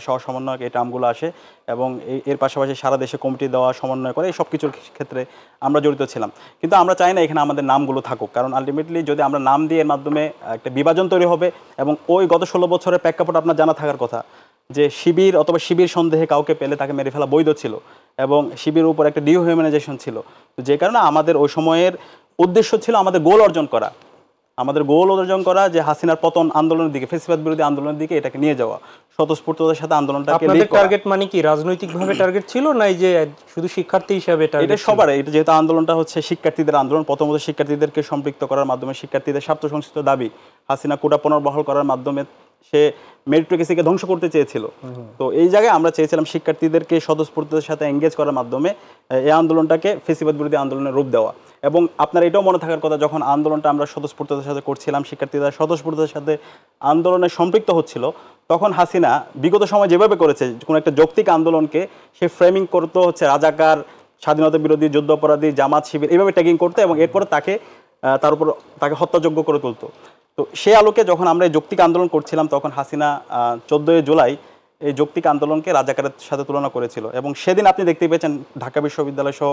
সহ সমন্বয়ক এই টার্মগুলো আসে, এবং এর পাশাপাশি সারা দেশে কমিটি দেওয়া, সমন্বয় করে এই সব কিছুর ক্ষেত্রে আমরা জড়িত ছিলাম। কিন্তু আমরা চাই না এখানে আমাদের নামগুলো থাকুক, কারণ আলটিমেটলি যদি আমরা নাম দিয়ে এর মাধ্যমে একটা বিভাজন তৈরি হবে। এবং ওই গত 16 বছরের প্রেক্ষাপট আপনার জানা থাকার কথা যে শিবির অথবা শিবির সন্দেহে কাউকে পেলে তাকে মেরে ফেলা বৈধ ছিল, এবং শিবিরের উপর একটা ডিহিউম্যানাইজেশন ছিল। তো যে কারণে আমাদের ওই সময়ের উদ্দেশ্য ছিল আমাদের গোল অর্জন করা, যে হাসিনার পতন আন্দোলনের দিকে, ফ্যাসিবাদ বিরোধী আন্দোলনের দিকে এটাকে নিয়ে যাওয়া, স্বতঃস্ফূর্ততার সাথে আন্দোলনটাকে লিড করা। আপনাদের টার্গেট মানে কি রাজনৈতিকভাবে টার্গেট ছিল না এই যে শুধু শিক্ষার্থী হিসেবে টার্গেট? এটা সবার, এটা যেহেতু আন্দোলনটা হচ্ছে শিক্ষার্থীদের আন্দোলন, প্রথমত শিক্ষার্থীদেরকে সম্পৃক্ত করার মাধ্যমে শিক্ষার্থীদের স্বার্থ সংশ্লিষ্ট দাবি হাসিনা কোটা পুনর্বহাল করার মাধ্যমে সে মেরিটোক্রেসিকে ধ্বংস করতে চেয়েছিল। তো এই জায়গায় আমরা চেয়েছিলাম শিক্ষার্থীদেরকে স্বতঃস্ফূর্ততার সাথে এঙ্গেজ করার মাধ্যমে এই আন্দোলনটাকে ফ্যাসিবাদ বিরোধী আন্দোলনের রূপ দেওয়া। এবং আপনার এটাও মনে থাকার কথা, যখন আন্দোলনটা আমরা স্বতঃস্ফূর্ততার সাথে করছিলাম, শিক্ষার্থীরা স্বতঃস্ফূর্ততার সাথে আন্দোলনে সম্পৃক্ত হচ্ছিল, তখন হাসিনা বিগত সময় যেভাবে করেছে কোনো একটা যৌক্তিক আন্দোলনকে সে ফ্রেমিং করতো হচ্ছে রাজাকার, স্বাধীনতা বিরোধী, যুদ্ধ অপরাধী, জামাত, শিবির, এইভাবে ট্যাগিং করতো, এবং এরপরে তার উপর তাকে হত্যাযোগ্য করে তুলতো। তো সে আলোকে যখন আমরা এই যৌক্তিক আন্দোলন করছিলাম, তখন হাসিনা 14 জুলাই এই যৌক্তিক আন্দোলনকে রাজাকারের সাথে তুলনা করেছিল। এবং সেদিন আপনি দেখতে পেয়েছেন ঢাকা বিশ্ববিদ্যালয় সহ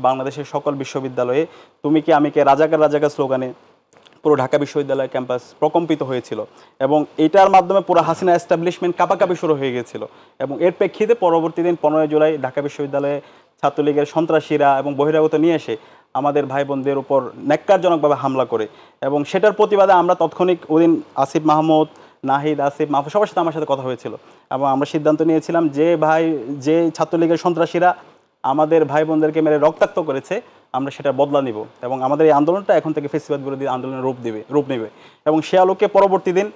বাংলাদেশের সকল বিশ্ববিদ্যালয়ে তুমি কি আমি কে, রাজাকার রাজাকার স্লোগানে পুরো ঢাকা বিশ্ববিদ্যালয় ক্যাম্পাস প্রকম্পিত হয়েছিল, এবং এটার মাধ্যমে পুরো হাসিনা এস্টাবলিশমেন্ট কাঁপাকাঁপি শুরু হয়ে গিয়েছিল। এবং এর প্রেক্ষিতে পরবর্তী দিন 15 জুলাই ঢাকা বিশ্ববিদ্যালয়ে ছাত্রলীগের সন্ত্রাসীরা এবং বহিরাগত নিয়ে এসে আমাদের ভাই বোনদের উপর ন্যাক্কারজনকভাবে হামলা করে, এবং সেটার প্রতিবাদে আমরা তৎক্ষণিক ওদিন আসিফ মাহমুদ, নাহিদ, আসিফ, মাহফুজ সবার সাথে আমার সাথে কথা হয়েছিল, এবং আমরা সিদ্ধান্ত নিয়েছিলাম যে ছাত্রলীগের সন্ত্রাসীরা আমাদের ভাই বোনদেরকে মেরে রক্তাক্ত করেছে, আমরা সেটা বদলা নিব, এবং আমাদের এই আন্দোলনটা এখন থেকে ফ্যাসিবাদ বিরোধী আন্দোলনের রূপ নেবে। এবং সে আলোকে পরবর্তী দিন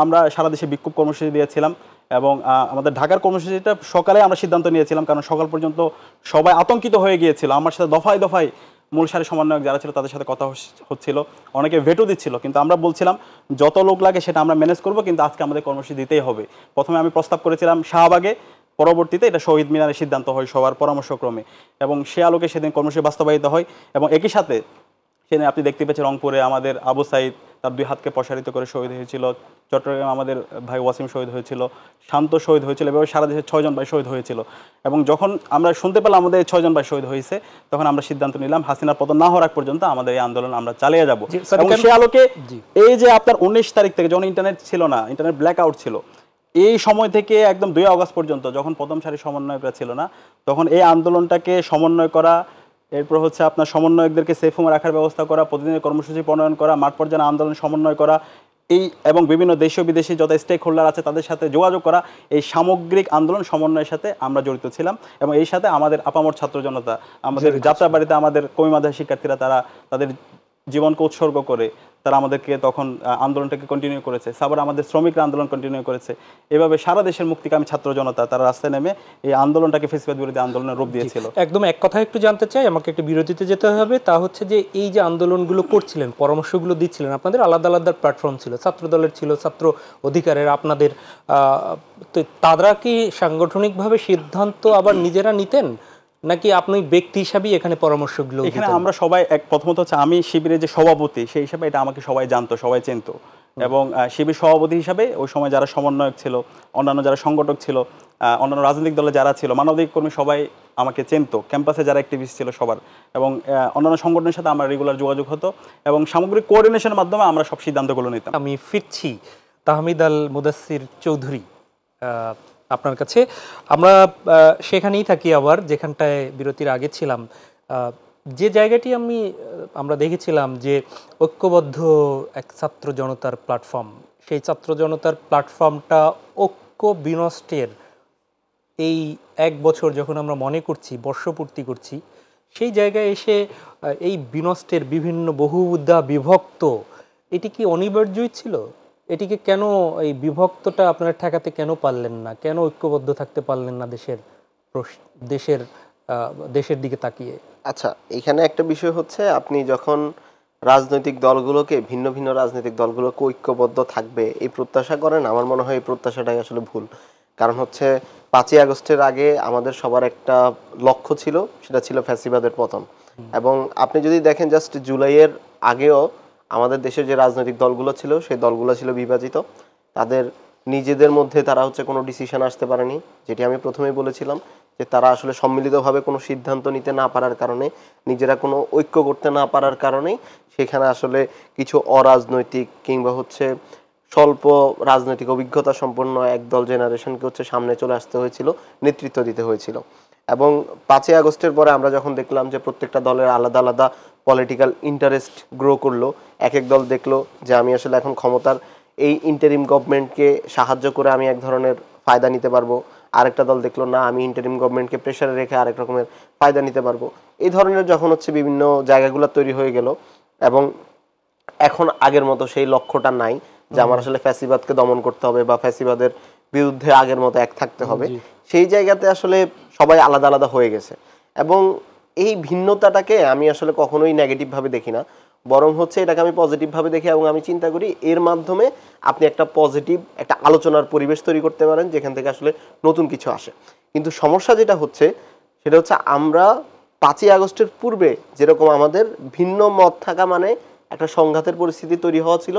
আমরা সারা দেশে বিক্ষোভ কর্মসূচি দিয়েছিলাম, এবং আমাদের ঢাকার কর্মসূচিটা সকালে আমরা সিদ্ধান্ত নিয়েছিলাম, কারণ সকাল পর্যন্ত সবাই আতঙ্কিত হয়ে গিয়েছিল। আমার সাথে দফায় দফায় মূল সারি সমন্বয়ক যারা ছিল তাদের সাথে কথা হচ্ছিল, অনেকে ভেটো দিচ্ছিল, কিন্তু আমরা বলছিলাম যত লোক লাগে সেটা আমরা ম্যানেজ করব, কিন্তু আজকে আমাদের কর্মসূচি দিতেই হবে। প্রথমে আমি প্রস্তাব করেছিলাম শাহবাগে, পরবর্তীতে এটা শহীদ মিনারের সিদ্ধান্ত হয় সবার পরামর্শক্রমে, এবং সে আলোকে সেদিন কর্মসূচি বাস্তবায়িত হয়। এবং একই সাথে সেদিন আপনি দেখতে পেয়েছেন রংপুরে আমাদের আবু সাইদ তার 2 হাতকে প্রসারিত করে শহীদ হয়েছিল, চট্টগ্রামে আমাদের ভাই ওয়াসিম শহীদ হয়েছিল, শান্ত শহীদ হয়েছিল, এভাবে সারা দেশে 6 জন ভাই শহীদ হয়েছিল। এবং যখন আমরা শুনতে পেলাম আমাদের 6 জন ভাই শহীদ হয়েছে, তখন আমরা সিদ্ধান্ত নিলাম হাসিনার পতন না হওয়ার আগ পর্যন্ত আমাদের এই আন্দোলন আমরা চালিয়ে যাব। এবং সে আলোকে এই যে আপনার 19 তারিখ থেকে যখন ইন্টারনেট ছিল না, ইন্টারনেট ব্ল্যাক আউট ছিল, এই সময় থেকে একদম 2 আগস্ট পর্যন্ত যখন প্রথম সারি সমন্বয়করা ছিল না, তখন এই আন্দোলনটাকে সমন্বয় করা, এরপর হচ্ছে আপনার সমন্বয়কদেরকে সেফ হোমে রাখার ব্যবস্থা করা, প্রতিদিনের কর্মসূচি প্রণয়ন করা, মাঠ পর্যায়ে আন্দোলন সমন্বয় করা, এবং বিভিন্ন দেশীয় বিদেশি যত স্টেক হোল্ডার আছে তাদের সাথে যোগাযোগ করা, এই সামগ্রিক আন্দোলন সমন্বয়ের সাথে আমরা জড়িত ছিলাম। এবং এই সাথে আমাদের আপামর ছাত্র জনতা, আমাদের যাত্রাবাড়িতে আমাদের কওমি মাদ্রাসার শিক্ষার্থীরা তারা তাদের জীবনকে উৎসর্গ করে তারা আমাদেরকে তখন আন্দোলনটাকে কন্টিনিউ করেছে। আবার আমাদের শ্রমিকরা আন্দোলন কন্টিনিউ করেছে। এভাবে সারা দেশের মুক্তিকামী ছাত্র জনতা তারা রাস্তায় নেমে এই আন্দোলনটাকে ফ্যাসিবাদ বিরোধী আন্দোলনের রূপ দিয়েছিল। একদম এক কথা একটু জানতে চাই, আমাকে একটু বিরতিতে যেতে হবে। তা হচ্ছে যে এই যে আন্দোলনগুলো করছিলেন, পরামর্শগুলো দিচ্ছিলেন, আপনাদের আলাদা আলাদা প্ল্যাটফর্ম ছিল, ছাত্র দলের ছিল, ছাত্র অধিকারের, আপনাদের তারা কি সাংগঠনিকভাবে সিদ্ধান্ত আবার নিজেরা নিতেন, নাকি আপনি ব্যক্তি হিসাবেই এখানে পরামর্শগুলো? এখানে আমরা সবাই প্রথমত হচ্ছে আমি শিবিরের যে সভাপতি সেই হিসাবে এটা আমাকে সবাই জানতো, সবাই চিনতো, এবং শিবির সভাপতি হিসাবে ওই সময় যারা সমন্বয়ক ছিল, অন্যান্য যারা সংগঠক ছিল, অন্যান্য রাজনৈতিক দলে যারা ছিল, মানবাধিকার কর্মী সবাই আমাকে চেনতো, ক্যাম্পাসে যারা অ্যাক্টিভিস্ট ছিল সবার, এবং অন্যান্য সংগঠনের সাথে আমার রেগুলার যোগাযোগ হতো এবং সামগ্রিক কোঅর্ডিনেশনের মাধ্যমে আমরা সব সিদ্ধান্তগুলো নিতাম। আমি ফিরছি তাহমিদ আল মুদাসসির চৌধুরী আপনার কাছে। আমরা সেখানেই থাকি আবার যেখানটায় বিরতির আগে ছিলাম। যে জায়গাটি আমরা দেখেছিলাম যে ঐক্যবদ্ধ এক ছাত্র জনতার প্ল্যাটফর্ম, সেই ছাত্র জনতার প্ল্যাটফর্মটা ঐক্য বিনষ্টের এই 1 বছর যখন আমরা মনে করছি, বর্ষপূর্তি করছি, সেই জায়গায় এসে এই বিনষ্টের বিভিন্ন বহুদা বিভক্ত, এটি কি অনিবার্যই ছিল? এটিকে কেন, এই বিভক্তটা আপনারা ঠেকাতে কেন পারলেন না? কেন ঐক্যবদ্ধ থাকতে পারলেন না দেশের দিকে তাকিয়ে? আচ্ছা, এখানে একটা বিষয় হচ্ছে, আপনি যখন রাজনৈতিক দলগুলোকে, ভিন্ন ভিন্ন রাজনৈতিক দলগুলোকে ঐক্যবদ্ধ থাকবে এই প্রত্যাশা করেন, আমার মনে হয় এই প্রত্যাশাটাই আসলে ভুল। কারণ হচ্ছে 5ই আগস্টের আগে আমাদের সবার একটা লক্ষ্য ছিল, সেটা ছিল ফ্যাসিবাদের পতন। এবং আপনি যদি দেখেন জাস্ট জুলাইয়ের আগেও আমাদের দেশের যে রাজনৈতিক দলগুলো ছিল, সেই দলগুলো ছিল বিভাজিত। তাদের নিজেদের মধ্যে তারা হচ্ছে কোনো ডিসিশন আসতে পারেনি, যেটি আমি প্রথমেই বলেছিলাম যে তারা আসলে সম্মিলিতভাবে কোনো সিদ্ধান্ত নিতে না পারার কারণে, নিজেরা কোনো ঐক্য করতে না পারার কারণেই সেখানে আসলে কিছু অরাজনৈতিক কিংবা হচ্ছে স্বল্প রাজনৈতিক অভিজ্ঞতা সম্পন্ন একদল জেনারেশনকে হচ্ছে সামনে চলে আসতে হয়েছিল, নেতৃত্ব দিতে হয়েছিল। এবং 5ই আগস্টের পরে আমরা যখন দেখলাম যে প্রত্যেকটা দলের আলাদা আলাদা পলিটিক্যাল ইন্টারেস্ট গ্রো করলো, এক এক দল দেখলো যে আমি আসলে এখন ক্ষমতার এই ইন্টারিম গভর্নমেন্টকে সাহায্য করে আমি এক ধরনের ফায়দা নিতে পারবো, আরেকটা দল দেখলো না আমি ইন্টারিম গভর্নমেন্টকে প্রেশারে রেখে আরেক রকমের ফায়দা নিতে পারবো। এই ধরনের যখন হচ্ছে বিভিন্ন জায়গাগুলো তৈরি হয়ে গেল, এবং এখন আগের মতো সেই লক্ষ্যটা নাই যে আমার আসলে ফ্যাসিবাদকে দমন করতে হবে বা ফ্যাসিবাদের বিরুদ্ধে আগের মতো এক থাকতে হবে, সেই জায়গাতে আসলে সবাই আলাদা আলাদা হয়ে গেছে। এবং এই ভিন্নতাটাকে আমি আসলে কখনোই নেগেটিভভাবে দেখি না, বরং হচ্ছে এটাকে আমি পজিটিভভাবে দেখি। এবং আমি চিন্তা করি এর মাধ্যমে আপনি একটা পজিটিভ একটা আলোচনার পরিবেশ তৈরি করতে পারেন, যেখান থেকে আসলে নতুন কিছু আসে। কিন্তু সমস্যা যেটা হচ্ছে সেটা হচ্ছে, আমরা 5ই আগস্টের পূর্বে যেরকম আমাদের ভিন্ন মত থাকা মানে একটা সংঘাতের পরিস্থিতি তৈরি হওয়া ছিল,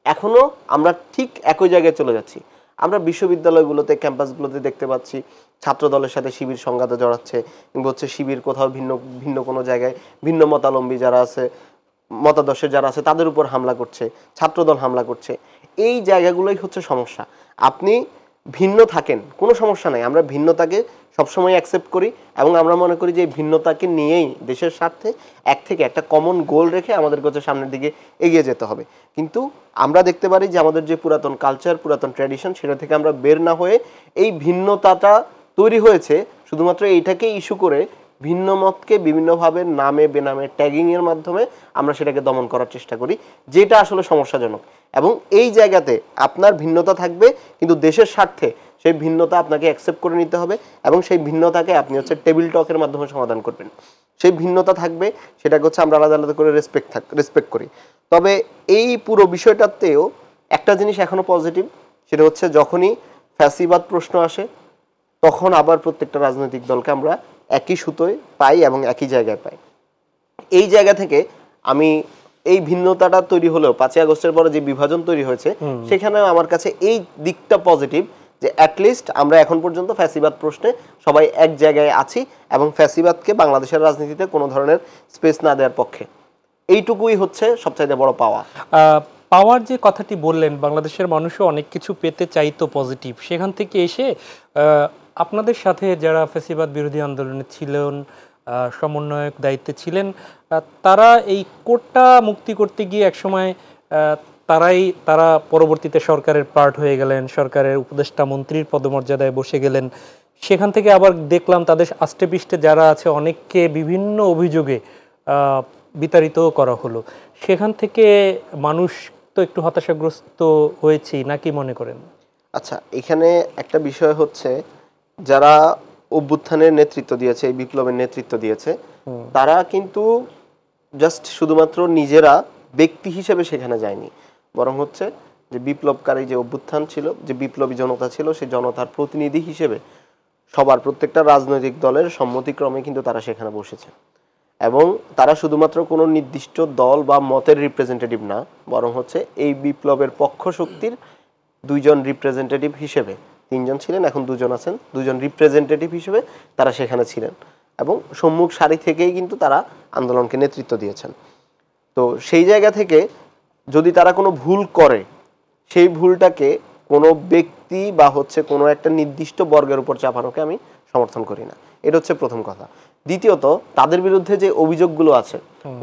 এখনো আমরা ঠিক একই জায়গায় চলে যাচ্ছি। আমরা বিশ্ববিদ্যালয়গুলোতে, ক্যাম্পাসগুলোতে দেখতে পাচ্ছি ছাত্র দলের সাথে শিবির সংঘাতে জড়াচ্ছে, কিংবা হচ্ছে শিবির কোথাও ভিন্ন ভিন্ন কোনো জায়গায় ভিন্ন মতাবলম্বী যারা আছে, মতাদর্শের যারা আছে, তাদের উপর হামলা করছে, ছাত্রদল হামলা করছে। এই জায়গাগুলোই হচ্ছে সমস্যা। আপনি ভিন্ন থাকেন, কোনো সমস্যা নাই, আমরা ভিন্নতাকে সবসময় অ্যাকসেপ্ট করি এবং আমরা মনে করি যে এই ভিন্নতাকে নিয়েই দেশের স্বার্থে এক থেকে একটা কমন গোল রেখে আমাদের কাছে সামনের দিকে এগিয়ে যেতে হবে। কিন্তু আমরা দেখতে পারি যে আমাদের যে পুরাতন কালচার, পুরাতন ট্র্যাডিশন, সেটা থেকে আমরা বের না হয়ে এই ভিন্নতাটা তৈরি হয়েছে শুধুমাত্র এইটাকে ইস্যু করে ভিন্ন মতকে বিভিন্নভাবে নামে বেনামে ট্যাগিংয়ের মাধ্যমে আমরা সেটাকে দমন করার চেষ্টা করি, যেটা আসলে সমস্যাজনক। এবং এই জায়গাতে আপনার ভিন্নতা থাকবে, কিন্তু দেশের স্বার্থে সেই ভিন্নতা আপনাকে অ্যাকসেপ্ট করে নিতে হবে এবং সেই ভিন্নতাকে আপনি হচ্ছে টেবিল টকের মাধ্যমে সমাধান করবেন। সেই ভিন্নতা থাকবে, সেটাকে হচ্ছে আমরা আলাদা আলাদা করে রেসপেক্ট করি। তবে এই পুরো বিষয়টাতেও একটা জিনিস এখনো পজিটিভ, সেটা হচ্ছে যখনই ফ্যাসিবাদ প্রশ্ন আসে তখন আবার প্রত্যেকটা রাজনৈতিক দলকে আমরা একই সুতোয় পাই এবং একই জায়গায় পাই। এই জায়গা থেকে আমি এই ভিন্নতাটা তৈরি হলেও 5ই আগস্টের পরে যে বিভাজন তৈরি হয়েছে, সেখানেও আমার কাছে এই দিকটা পজিটিভ যে অ্যাটলিস্ট আমরা এখন পর্যন্ত ফ্যাসিবাদ প্রশ্নে সবাই এক জায়গায় আছি এবং ফ্যাসিবাদকে বাংলাদেশের রাজনীতিতে কোনো ধরনের স্পেস না দেওয়ার পক্ষে। এইটুকুই হচ্ছে সবচাইতে বড় পাওয়া। পাওয়ার যে কথাটি বললেন, বাংলাদেশের মানুষও অনেক কিছু পেতে চাইতো পজিটিভ, সেখান থেকে এসে আপনাদের সাথে যারা ফ্যাসিবাদ বিরোধী আন্দোলনে ছিলেন, সমন্বয়ক দায়িত্বে ছিলেন, তারা এই কোটা মুক্তি করতে গিয়ে একসময় তারা পরবর্তীতে সরকারের পার্ট হয়ে গেলেন, সরকারের উপদেষ্টা মন্ত্রীর পদমর্যাদায় বসে গেলেন। সেখান থেকে আবার দেখলাম তাদের আষ্টেপৃষ্ঠে যারা আছে অনেককে বিভিন্ন অভিযোগে বিতাড়িতও করা হলো। সেখান থেকে মানুষ তো একটু হতাশাগ্রস্ত হয়েছে, নাকি মনে করেন? আচ্ছা, এখানে একটা বিষয় হচ্ছে, যারা অভ্যুত্থানের নেতৃত্ব দিয়েছে, এই বিপ্লবের নেতৃত্ব দিয়েছে, তারা কিন্তু জাস্ট শুধুমাত্র নিজেরা ব্যক্তি হিসেবে সেখানে যায়নি, বরং হচ্ছে যে বিপ্লবকারী যে অভ্যুত্থান ছিল, যে বিপ্লবী জনতা ছিল, সেই জনতার প্রতিনিধি হিসেবে সবার প্রত্যেকটা রাজনৈতিক দলের সম্মতিক্রমে কিন্তু তারা সেখানে বসেছে। এবং তারা শুধুমাত্র কোনো নির্দিষ্ট দল বা মতের রিপ্রেজেন্টেটিভ না, বরং হচ্ছে এই বিপ্লবের পক্ষ শক্তির দুইজন রিপ্রেজেন্টেটিভ হিসেবে, তিনজন ছিলেন এখন দুজন আছেন, দুজন রিপ্রেজেন্টেটিভ হিসেবে তারা সেখানে ছিলেন এবং সম্মুখ সারি থেকেই কিন্তু তারা আন্দোলনকে নেতৃত্ব দিয়েছেন। তো সেই জায়গা থেকে যদি তারা কোনো ভুল করে, সেই ভুলটাকে কোনো ব্যক্তি বা হচ্ছে কোনো একটা নির্দিষ্ট বর্গের উপর চাপানোকে আমি সমর্থন করি না। এটা হচ্ছে প্রথম কথা। দ্বিতীয়ত, তাদের বিরুদ্ধে যে অভিযোগগুলো আছে,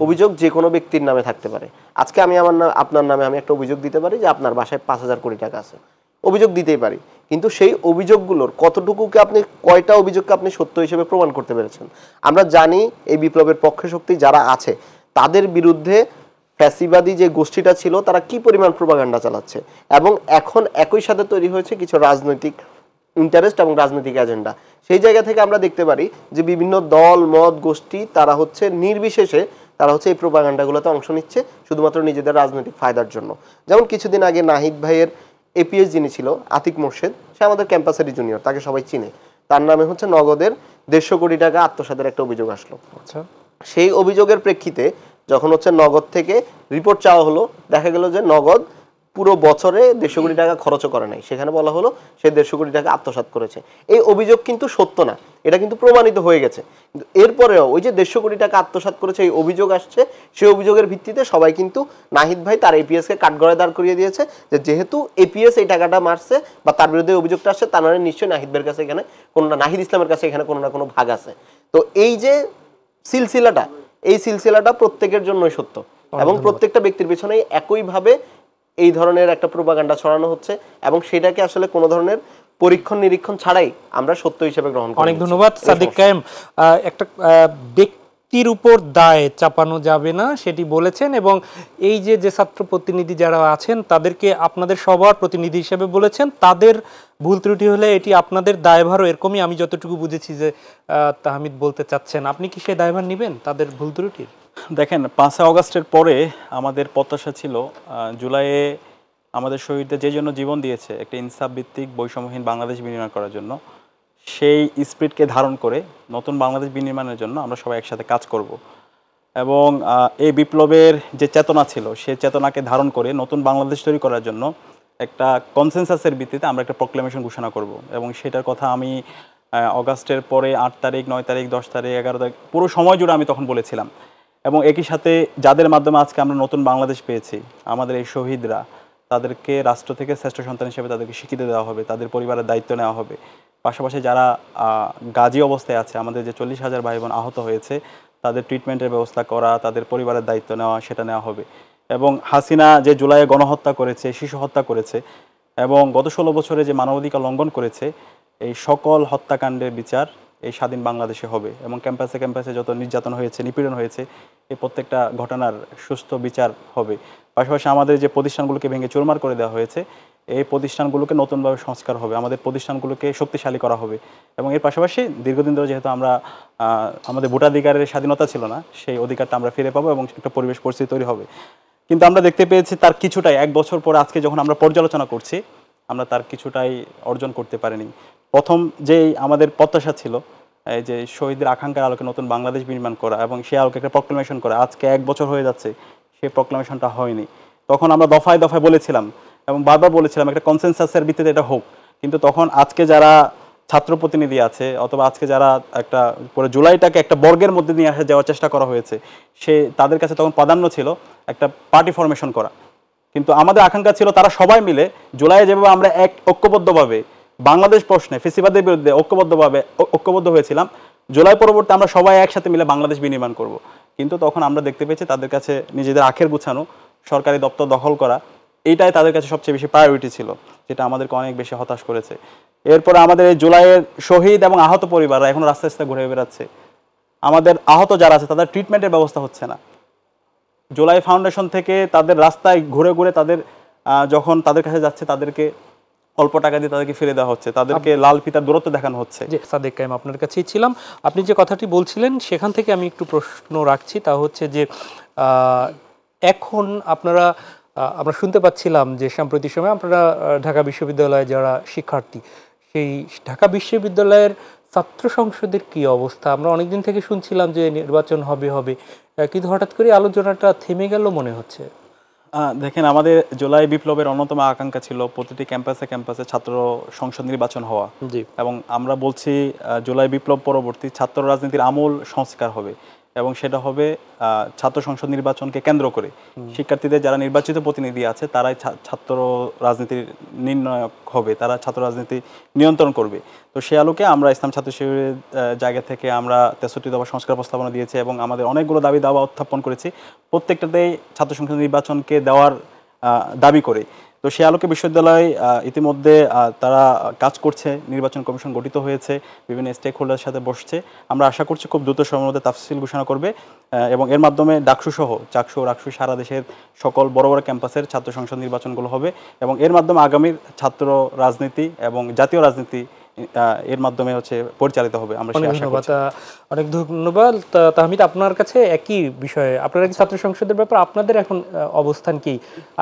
অভিযোগ যে কোনো ব্যক্তির নামে থাকতে পারে। আজকে আমি আপনার নামে আমি একটা অভিযোগ দিতে পারি যে আপনার বাসায় 5,000 কোটি টাকা আছে, অভিযোগ দিতেই পারি, কিন্তু সেই অভিযোগগুলোর কতটুকুকে আপনি, কয়টা অভিযোগকে আপনি সত্য হিসেবে প্রমাণ করতে পেরেছেন? আমরা জানি এই বিপ্লবের পক্ষে শক্তি যারা আছে তাদের বিরুদ্ধে ফ্যাসিবাদী যে গোষ্ঠীটা ছিল তারা কি পরিমাণ প্রোপাগান্ডা চালাচ্ছে, এবং এখন একই সাথে তৈরি হয়েছে কিছু রাজনৈতিক ইন্টারেস্ট এবং রাজনৈতিক এজেন্ডা। সেই জায়গা থেকে আমরা দেখতে পারি যে বিভিন্ন দল মত গোষ্ঠী তারা হচ্ছে নির্বিশেষে তারা হচ্ছে এই প্রোপাগান্ডাগুলোতে অংশ নিচ্ছে শুধুমাত্র নিজেদের রাজনৈতিক ফায়দার জন্য। যেমন কিছুদিন আগে নাহিদ ভাইয়ের এপিএস যিনি ছিল আতিক মোর্শেদ, সে আমাদের ক্যাম্পাসেরই জুনিয়র, তাকে সবাই চিনে। তার নামে হচ্ছে নগদের 150 কোটি টাকা আত্মসাতের একটা অভিযোগ আসলো। আচ্ছা, সেই অভিযোগের প্রেক্ষিতে যখন হচ্ছে নগদ থেকে রিপোর্ট চাওয়া হলো, দেখা গেল যে নগদ পুরো বছরে 150 কোটি টাকা খরচও করে নাই। সেখানে বলা হলো সে 150 কোটি টাকা আত্মসাৎ করেছে। এই অভিযোগ কিন্তু সত্য না, এটা কিন্তু প্রমাণিত হয়ে গেছে। কিন্তু এরপরেও ওই যে 150 কোটি টাকা আত্মসাৎ করেছে এই অভিযোগ আসছে, সেই অভিযোগের ভিত্তিতে সবাই কিন্তু নাহিদ ভাই তার এপিএসকে কাঠগড়ায় দাঁড় করিয়ে দিয়েছে যে যেহেতু এপিএস এই টাকাটা মারছে বা তার বিরুদ্ধে অভিযোগটা আসছে, তার মানে নিশ্চয়ই নাহিদ ভাইয়ের কাছে এখানে কোনো না, নাহিদ ইসলামের কাছে এখানে কোনো না কোনো ভাগ আছে। তো এই যে সিলসিলাটা, এই সিলসিলাটা প্রত্যেকের জন্যই সত্য এবং প্রত্যেকটা ব্যক্তির পেছনেই একইভাবে এই ধরনের একটা প্রোপাগান্ডা ছড়ানো হচ্ছে এবং সেটাকে আসলে কোনো ধরনের পরীক্ষণ নিরীক্ষণ ছাড়াই আমরা সত্য হিসেবে গ্রহণ করি। অনেক ধন্যবাদ সাদিক কায়েম। একটা ব্যক্তির উপর দায় চাপানো যাবে না সেটি বলেছেন, এবং এই যে যে ছাত্র প্রতিনিধি যারা আছেন তাদেরকে আপনাদের সবার প্রতিনিধি হিসেবে বলেছেন, তাদের ভুল ত্রুটি হলে এটি আপনাদের দায়ভারও এরকমই আমি যতটুকু বুঝেছি যে তাহমিদ বলতে চাচ্ছেন। আপনি কি সেই দায়ভার নেবেন তাদের ভুল ত্রুটির? দেখেন, 5 আগস্টের পরে আমাদের প্রত্যাশা ছিল জুলাইয়ে আমাদের শহীদদের যে জন্য জীবন দিয়েছে একটা ইনসাফ ভিত্তিক বৈষম্যহীন বাংলাদেশ বিনির্মাণ করার জন্য, সেই স্পিরিটকে ধারণ করে নতুন বাংলাদেশ বিনির্মাণের জন্য আমরা সবাই একসাথে কাজ করব। এবং এই বিপ্লবের যে চেতনা ছিল সেই চেতনাকে ধারণ করে নতুন বাংলাদেশ তৈরি করার জন্য একটা কনসেনসাসের ভিত্তিতে আমরা একটা প্রক্লেমেশন ঘোষণা করব। এবং সেটার কথা আমি আগস্টের পরে 8 তারিখ, 9 তারিখ, 10 তারিখ, 11 তারিখ পুরো সময় জুড়ে আমি তখন বলেছিলাম। এবং একই সাথে যাদের মাধ্যমে আজকে আমরা নতুন বাংলাদেশ পেয়েছি, আমাদের এই শহীদরা, তাদেরকে রাষ্ট্র থেকে শ্রেষ্ঠ সন্তান হিসেবে তাদেরকে স্বীকৃতি দেওয়া হবে, তাদের পরিবারের দায়িত্ব নেওয়া হবে। পাশাপাশি যারা গাজী অবস্থায় আছে, আমাদের যে 40,000 ভাই বোন আহত হয়েছে, তাদের ট্রিটমেন্টের ব্যবস্থা করা, তাদের পরিবারের দায়িত্ব নেওয়া, সেটা নেওয়া হবে। এবং হাসিনা যে জুলাইয়ে গণহত্যা করেছে, শিশু হত্যা করেছে এবং গত 16 বছরে যে মানবাধিকার লঙ্ঘন করেছে, এই সকল হত্যাকাণ্ডের বিচার এই স্বাধীন বাংলাদেশে হবে। এবং ক্যাম্পাসে ক্যাম্পাসে যত নির্যাতন হয়েছে, নিপীড়ন হয়েছে, এই প্রত্যেকটা ঘটনার সুস্থ বিচার হবে। পাশাপাশি আমাদের যে প্রতিষ্ঠানগুলোকে ভেঙে চুরমার করে দেওয়া হয়েছে, এই প্রতিষ্ঠানগুলোকে নতুনভাবে সংস্কার হবে, আমাদের প্রতিষ্ঠানগুলোকে শক্তিশালী করা হবে। এবং এর পাশাপাশি দীর্ঘদিন ধরে যেহেতু আমরা আমাদের ভোটাধিকারের স্বাধীনতা ছিল না, সেই অধিকারটা আমরা ফিরে পাবো এবং একটা পরিবেশ পরিস্থিতি তৈরি হবে। কিন্তু আমরা দেখতে পেয়েছি তার কিছুটাই 1 বছর পরে আজকে যখন আমরা পর্যালোচনা করছি, আমরা তার কিছুটাই অর্জন করতে পারিনি। প্রথম যেই আমাদের প্রত্যাশা ছিল এই যে শহীদের আকাঙ্ক্ষার আলোকে নতুন বাংলাদেশ বিনির্মাণ করা এবং সেই আলোকে একটা প্রক্লেমেশন করা, আজকে 1 বছর হয়ে যাচ্ছে, সেই প্রক্লেমেশনটা হয়নি। তখন আমরা দফায় দফায় বলেছিলাম এবং বারবার বলেছিলাম একটা কনসেনসাসের ভিত্তিতে এটা হোক। কিন্তু তখন আজকে যারা ছাত্র প্রতিনিধি আছে অথবা আজকে যারা একটা পুরো জুলাইটাকে একটা বর্গের মধ্যে নিয়ে আসা যাওয়ার চেষ্টা করা হয়েছে, তাদের কাছে তখন প্রাধান্য ছিল একটা পার্টি ফরমেশন করা। কিন্তু আমাদের আকাঙ্ক্ষা ছিল তারা সবাই মিলে জুলাইয়ে যেভাবে আমরা এক ঐক্যবদ্ধভাবে বাংলাদেশ প্রশ্নে ফেসিবাদের বিরুদ্ধে ঐক্যবদ্ধ হয়েছিলাম, জুলাই পরবর্তী আমরা সবাই একসাথে মিলে বাংলাদেশ বিনির্মাণ করব। কিন্তু তখন আমরা দেখতে পেয়েছি তাদের কাছে নিজেদের আখের গুছানো, সরকারি দপ্তর দখল করা, এইটাই তাদের কাছে সবচেয়ে বেশি প্রায়োরিটি ছিল, যেটা আমাদেরকে অনেক বেশি হতাশ করেছে। এরপরে আমাদের এই জুলাইয়ের শহীদ এবং আহত পরিবাররা এখন রাস্তায় রাস্তায় ঘুরে বেড়াচ্ছে। আমাদের আহত যারা আছে তাদের ট্রিটমেন্টের ব্যবস্থা হচ্ছে না। জুলাই ফাউন্ডেশন থেকে তাদের রাস্তায় ঘুরে ঘুরে তাদের যখন তাদের কাছে যাচ্ছে তাদেরকে অল্প টাকা দিয়ে তাদেরকে ফিরে দেওয়া হচ্ছে, তাদেরকে লাল ফিতার দূরত্ব দেখানো হচ্ছে। যে সাদেক কায়েম, আপনার কাছেই ছিলাম। আপনি যে কথাটি বলছিলেন সেখান থেকে আমি একটু প্রশ্ন রাখছি, তা হচ্ছে যে এখন আমরা শুনতে পাচ্ছিলাম যে সাম্প্রতিক সময় আপনারা ঢাকা বিশ্ববিদ্যালয়ে যারা শিক্ষার্থী, সেই ঢাকা বিশ্ববিদ্যালয়ের ছাত্র সংসদের কি অবস্থা? আমরা অনেকদিন থেকে শুনছিলাম যে নির্বাচন হবে হবে, কিন্তু হঠাৎ করে আলোচনাটা থেমে গেল মনে হচ্ছে। দেখেন, আমাদের জুলাই বিপ্লবের অন্যতম আকাঙ্ক্ষা ছিল প্রতিটি ক্যাম্পাসে ক্যাম্পাসে ছাত্র সংসদ নির্বাচন হওয়া। জি। এবং আমরা বলছি জুলাই বিপ্লব পরবর্তী ছাত্র রাজনীতির আমূল সংস্কার হবে, এবং সেটা হবে ছাত্র সংসদ নির্বাচনকে কেন্দ্র করে। শিক্ষার্থীদের যারা নির্বাচিত প্রতিনিধি আছে তারাই ছাত্র রাজনীতির নির্ণায়ক হবে, তারা ছাত্র রাজনীতি নিয়ন্ত্রণ করবে। তো সে আলোকে আমরা ইসলাম ছাত্র শিবিরের জায়গা থেকে আমরা 63 দফা সংস্কার প্রস্তাবনা দিয়েছি এবং আমাদের অনেকগুলো দাবি দাওয়া উত্থাপন করেছি, প্রত্যেকটাতেই ছাত্র সংসদ নির্বাচনকে দেওয়ার দাবি করে। তো সে আলোকে বিশ্ববিদ্যালয় ইতিমধ্যে তারা কাজ করছে, নির্বাচন কমিশন গঠিত হয়েছে, বিভিন্ন স্টেক হোল্ডারের সাথে বসছে। আমরা আশা করছি খুব দ্রুত সময়ের মধ্যে তাফসিল ঘোষণা করবে, এবং এর মাধ্যমে ডাকসু সহ চাকসু রাকসু সারা দেশের সকল বড় বড় ক্যাম্পাসের ছাত্র সংসদ নির্বাচনগুলো হবে, এবং এর মাধ্যমে আগামীর ছাত্র রাজনীতি এবং জাতীয় রাজনীতি এর মাধ্যমে পরিচালিত হবে। আমরা অনেক ধন্যবাদ তাহমিদ। আপনার কাছে একই বিষয়ে, আপনারা কি ছাত্র সংসদের ব্যাপারে আপনাদের এখন অবস্থান কি?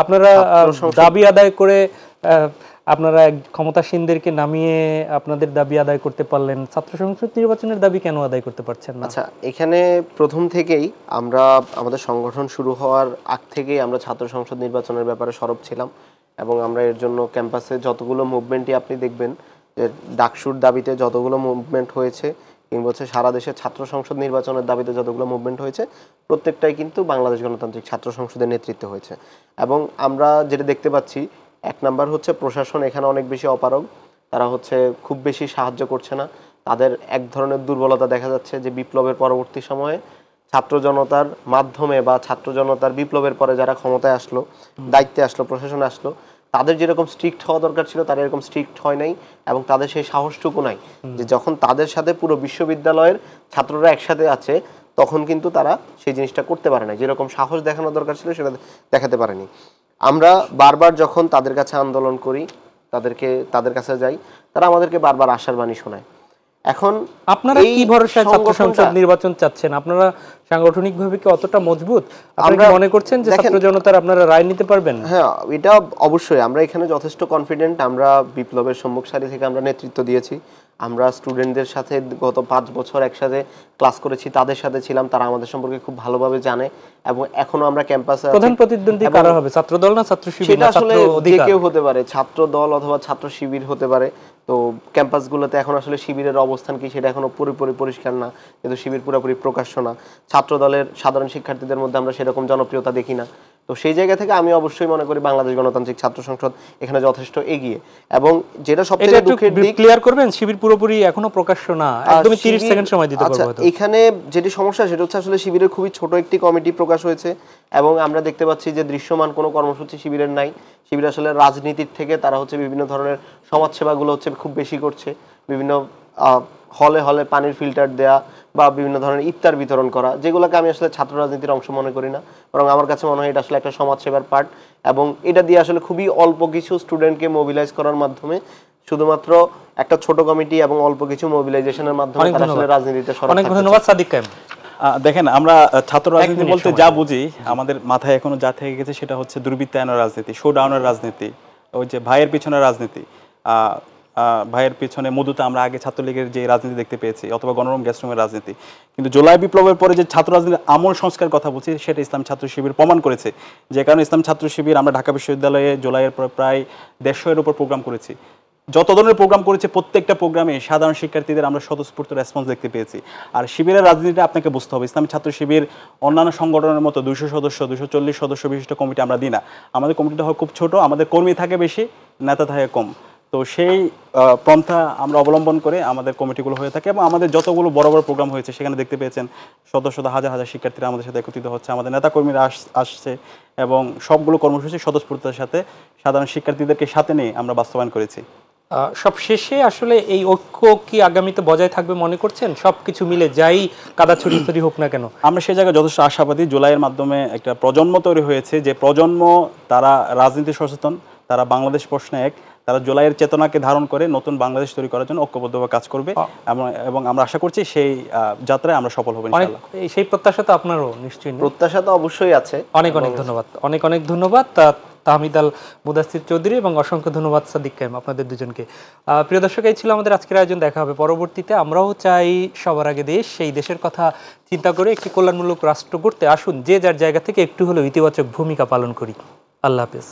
আপনারা দাবি আদায় করে আপনারা ক্ষমতাসীনদেরকে নামিয়ে আপনাদের দাবি আদায় করতে পারলেন, ছাত্র সংসদ নির্বাচনের দাবি কেন আদায় করতে পারছেন না? আচ্ছা, এখানে প্রথম থেকেই আমরা আমাদের সংগঠন শুরু হওয়ার আগ থেকেই আমরা ছাত্র সংসদ নির্বাচনের ব্যাপারে সরব ছিলাম, এবং আমরা এর জন্য ক্যাম্পাসে যতগুলো মুভমেন্টই আপনি দেখবেন যে ডাকসুর দাবিতে যতগুলো মুভমেন্ট হয়েছে, কিংবা সারা দেশে ছাত্র সংসদ নির্বাচনের দাবিতে যতগুলো মুভমেন্ট হয়েছে, প্রত্যেকটাই কিন্তু বাংলাদেশ গণতান্ত্রিক ছাত্র সংসদের নেতৃত্বে হয়েছে। এবং আমরা যেটা দেখতে পাচ্ছি, এক নাম্বার হচ্ছে প্রশাসন এখানে অনেক বেশি অপারগ, তারা খুব বেশি সাহায্য করছে না। তাদের এক ধরনের দুর্বলতা দেখা যাচ্ছে যে বিপ্লবের পরবর্তী সময়ে ছাত্র জনতার মাধ্যমে বা ছাত্র জনতার বিপ্লবের পরে যারা ক্ষমতায় আসলো, দায়িত্বে আসলো, প্রশাসনে আসলো, তাদের যেরকম স্ট্রিক্ট হওয়া দরকার ছিল তারা এরকম স্ট্রিক্ট হয় নাই, এবং তাদের সেই সাহসটুকু নাই যে যখন তাদের সাথে পুরো বিশ্ববিদ্যালয়ের ছাত্ররা একসাথে আছে তখন কিন্তু তারা সেই জিনিসটা করতে পারে না, যেরকম সাহস দেখানো দরকার ছিল সেটা দেখাতে পারেনি। আমরা বারবার যখন তাদের কাছে আন্দোলন করি, তাদের কাছে যাই, তারা আমাদেরকে বারবার আশার বাণী শোনায়। এখন আপনারা কি ভরসায় ছাত্র সংসদ নির্বাচন চাচ্ছেন? আপনারা সাংগঠনিকভাবে কি অতটা মজবুত? আপনারা মনে করছেন যে ছাত্র জনতার আপনারা রায় নিতে পারবেন? হ্যাঁ, এটা অবশ্যই। আমরা এখানে যথেষ্ট কনফিডেন্ট। আমরা বিপ্লবের সম্মুখ সারি থেকে আমরা নেতৃত্ব দিয়েছি, আমরা স্টুডেন্টদের সাথে গত 5 বছর একসাথে ক্লাস করেছি, তাদের সাথে ছিলাম, তারা আমাদের সম্পর্কে খুব ভালোভাবে জানে, এবং এখনো আমরা ক্যাম্পাসে প্রধান প্রতিদ্বন্দ্বী কারা হবে? ছাত্র দল না ছাত্র শিবির? সেটা আসলে যে কেউ হতে পারে, ছাত্র দল অথবা ছাত্র শিবির হতে পারে। তো ক্যাম্পাসগুলোতে এখন আসলে শিবিরের অবস্থান কি সেটা এখনো পুরোপুরি পরিষ্কার না, কিন্তু শিবির পুরোপুরি প্রকাশ্য না। ছাত্র দলের সাধারণ শিক্ষার্থীদের মধ্যে আমরা সেরকম জনপ্রিয়তা দেখি না। তো সেই জায়গা থেকে আমি অবশ্যই মনে করি বাংলাদেশ গণতান্ত্রিক ছাত্র সংসদ এখানে যথেষ্ট এগিয়ে। এবং যেটা সবথেকে দুঃখের দিক, ক্লিয়ার করবেন, শিবির পুরোপুরি এখনো প্রকাশ্য না, একদমই 30 সেকেন্ড সময় দিতে পারবো। আচ্ছা, এখানে যেটি সমস্যা সেটা হচ্ছে আসলে শিবিরের খুবই ছোট একটি কমিটি প্রকাশ হয়েছে, এবং আমরা দেখতে পাচ্ছি যে দৃশ্যমান কোনো কর্মসূচি শিবিরের নাই। শিবির আসলে রাজনীতির থেকে তারা বিভিন্ন ধরনের সমাজসেবাগুলো খুব বেশি করছে, বিভিন্ন হলে হলে পানির ফিল্টার দেয়া বা বিভিন্ন ধরনের ইফতার বিতরণ করা, যেগুলোকে আমি আসলে ছাত্র রাজনীতির অংশ মনে করি না, বরং আমার কাছে মনে হয় এটা আসলে একটা সমাজসেবার পার্ট। এবং এটা দিয়ে আসলে খুবই অল্প কিছু স্টুডেন্টকে মোবিলাইজ করার মাধ্যমে, শুধুমাত্র একটা ছোট কমিটি এবং অল্প কিছু মোবিলাইজেশনের মাধ্যমে তারা আসলে রাজনীতিতে সরব থাকতে চায়। অনেক ধন্যবাদ সাদিক কায়েম। দেখেন, আমরা ছাত্র রাজনীতি বলতে যা বুঝি, আমাদের মাথায় এখনো যা থেকে গেছে সেটা হচ্ছে দুর্বৃত্তায়নের রাজনীতি, শোডাউনের রাজনীতি, ওই যে ভাইয়ের পিছনের রাজনীতি। ভাইয়ের পিছনে মধুতে আমরা আগে ছাত্রলীগের যে রাজনীতি দেখতে পেয়েছি, অথবা গণরুম গ্যাসরুমের রাজনীতি। কিন্তু জুলাই বিপ্লবের পরে যে ছাত্র রাজনীতির আমূল সংস্কার কথা বলছি, সেটা ইসলাম ছাত্র শিবির প্রমাণ করেছে। যে কারণে ইসলাম ছাত্র শিবির আমরা ঢাকা বিশ্ববিদ্যালয়ে জুলাইয়ের পর প্রায় 150-এর উপর প্রোগ্রাম করেছি। যত ধরনের প্রোগ্রাম করেছে প্রত্যেকটা প্রোগ্রামে সাধারণ শিক্ষার্থীদের আমরা স্বতঃস্ফূর্ত রেসপন্স দেখতে পেয়েছি। আর শিবিরের রাজনীতিটা আপনাকে বুঝতে হবে, ইসলামী ছাত্র শিবির অন্যান্য সংগঠনের মতো 200 সদস্য 240 সদস্য বিশিষ্ট কমিটি আমরা দিই না। আমাদের কমিটিটা হয় খুব ছোট, আমাদের কর্মী থাকে বেশি, নেতা থাকে কম। তো সেই পন্থা আমরা অবলম্বন করে আমাদের কমিটিগুলো হয়ে থাকে, এবং আমাদের যতগুলো বড় বড় প্রোগ্রাম হয়েছে সেখানে দেখতে পেয়েছেন শত শত হাজার হাজার শিক্ষার্থীরা আমাদের সাথে একত্রিত হচ্ছে, আমাদের নেতাকর্মীরা আসছে, এবং সবগুলো কর্মসূচি স্বতঃস্ফূর্ততার সাথে সাধারণ শিক্ষার্থীদেরকে সাথে নিয়ে আমরা বাস্তবায়ন করেছি। সব শেষে আসলে এই ঐক্য কি আগামীতে বজায় থাকবে মনে করছেন? সবকিছু মিলে যাই কাদা ছড়িয়ে হোক না কেন, আমরা সেই জায়গায় যথেষ্ট আশাবাদী। জুলাইয়ের মাধ্যমে একটা প্রজন্ম তৈরি হয়েছে, যে প্রজন্ম তারা রাজনীতি সচেতন, তারা বাংলাদেশ প্রশ্নে এক, তারা জুলাইয়ের চেতনাকে ধারণ করে নতুন বাংলাদেশ তৈরি করার জন্য ঐক্যবদ্ধভাবে কাজ করবে, এবং আমরা আশা করছি সেই যাত্রায় আমরা সফল হব ইনশাআল্লাহ। সেই প্রত্যাশা তো আপনারও নিশ্চয়ই? প্রত্যাশা তো অবশ্যই আছে। অনেক অনেক ধন্যবাদ, অনেক অনেক ধন্যবাদ তাহমিদ আল মুদাসসির চৌধুরী এবং অসংখ্য ধন্যবাদ সাদিক কায়েম আপনাদের দুজনকে। প্রিয় দর্শক, এই ছিল আমাদের আজকের আয়োজন। দেখা হবে পরবর্তীতে। আমরাও চাই সবার আগে দেশ, সেই দেশের কথা চিন্তা করে একটি কল্যাণমূলক রাষ্ট্র গড়তে আসুন যে যার জায়গা থেকে একটু হলেও ইতিবাচক ভূমিকা পালন করি। আল্লাহ হাফেজ।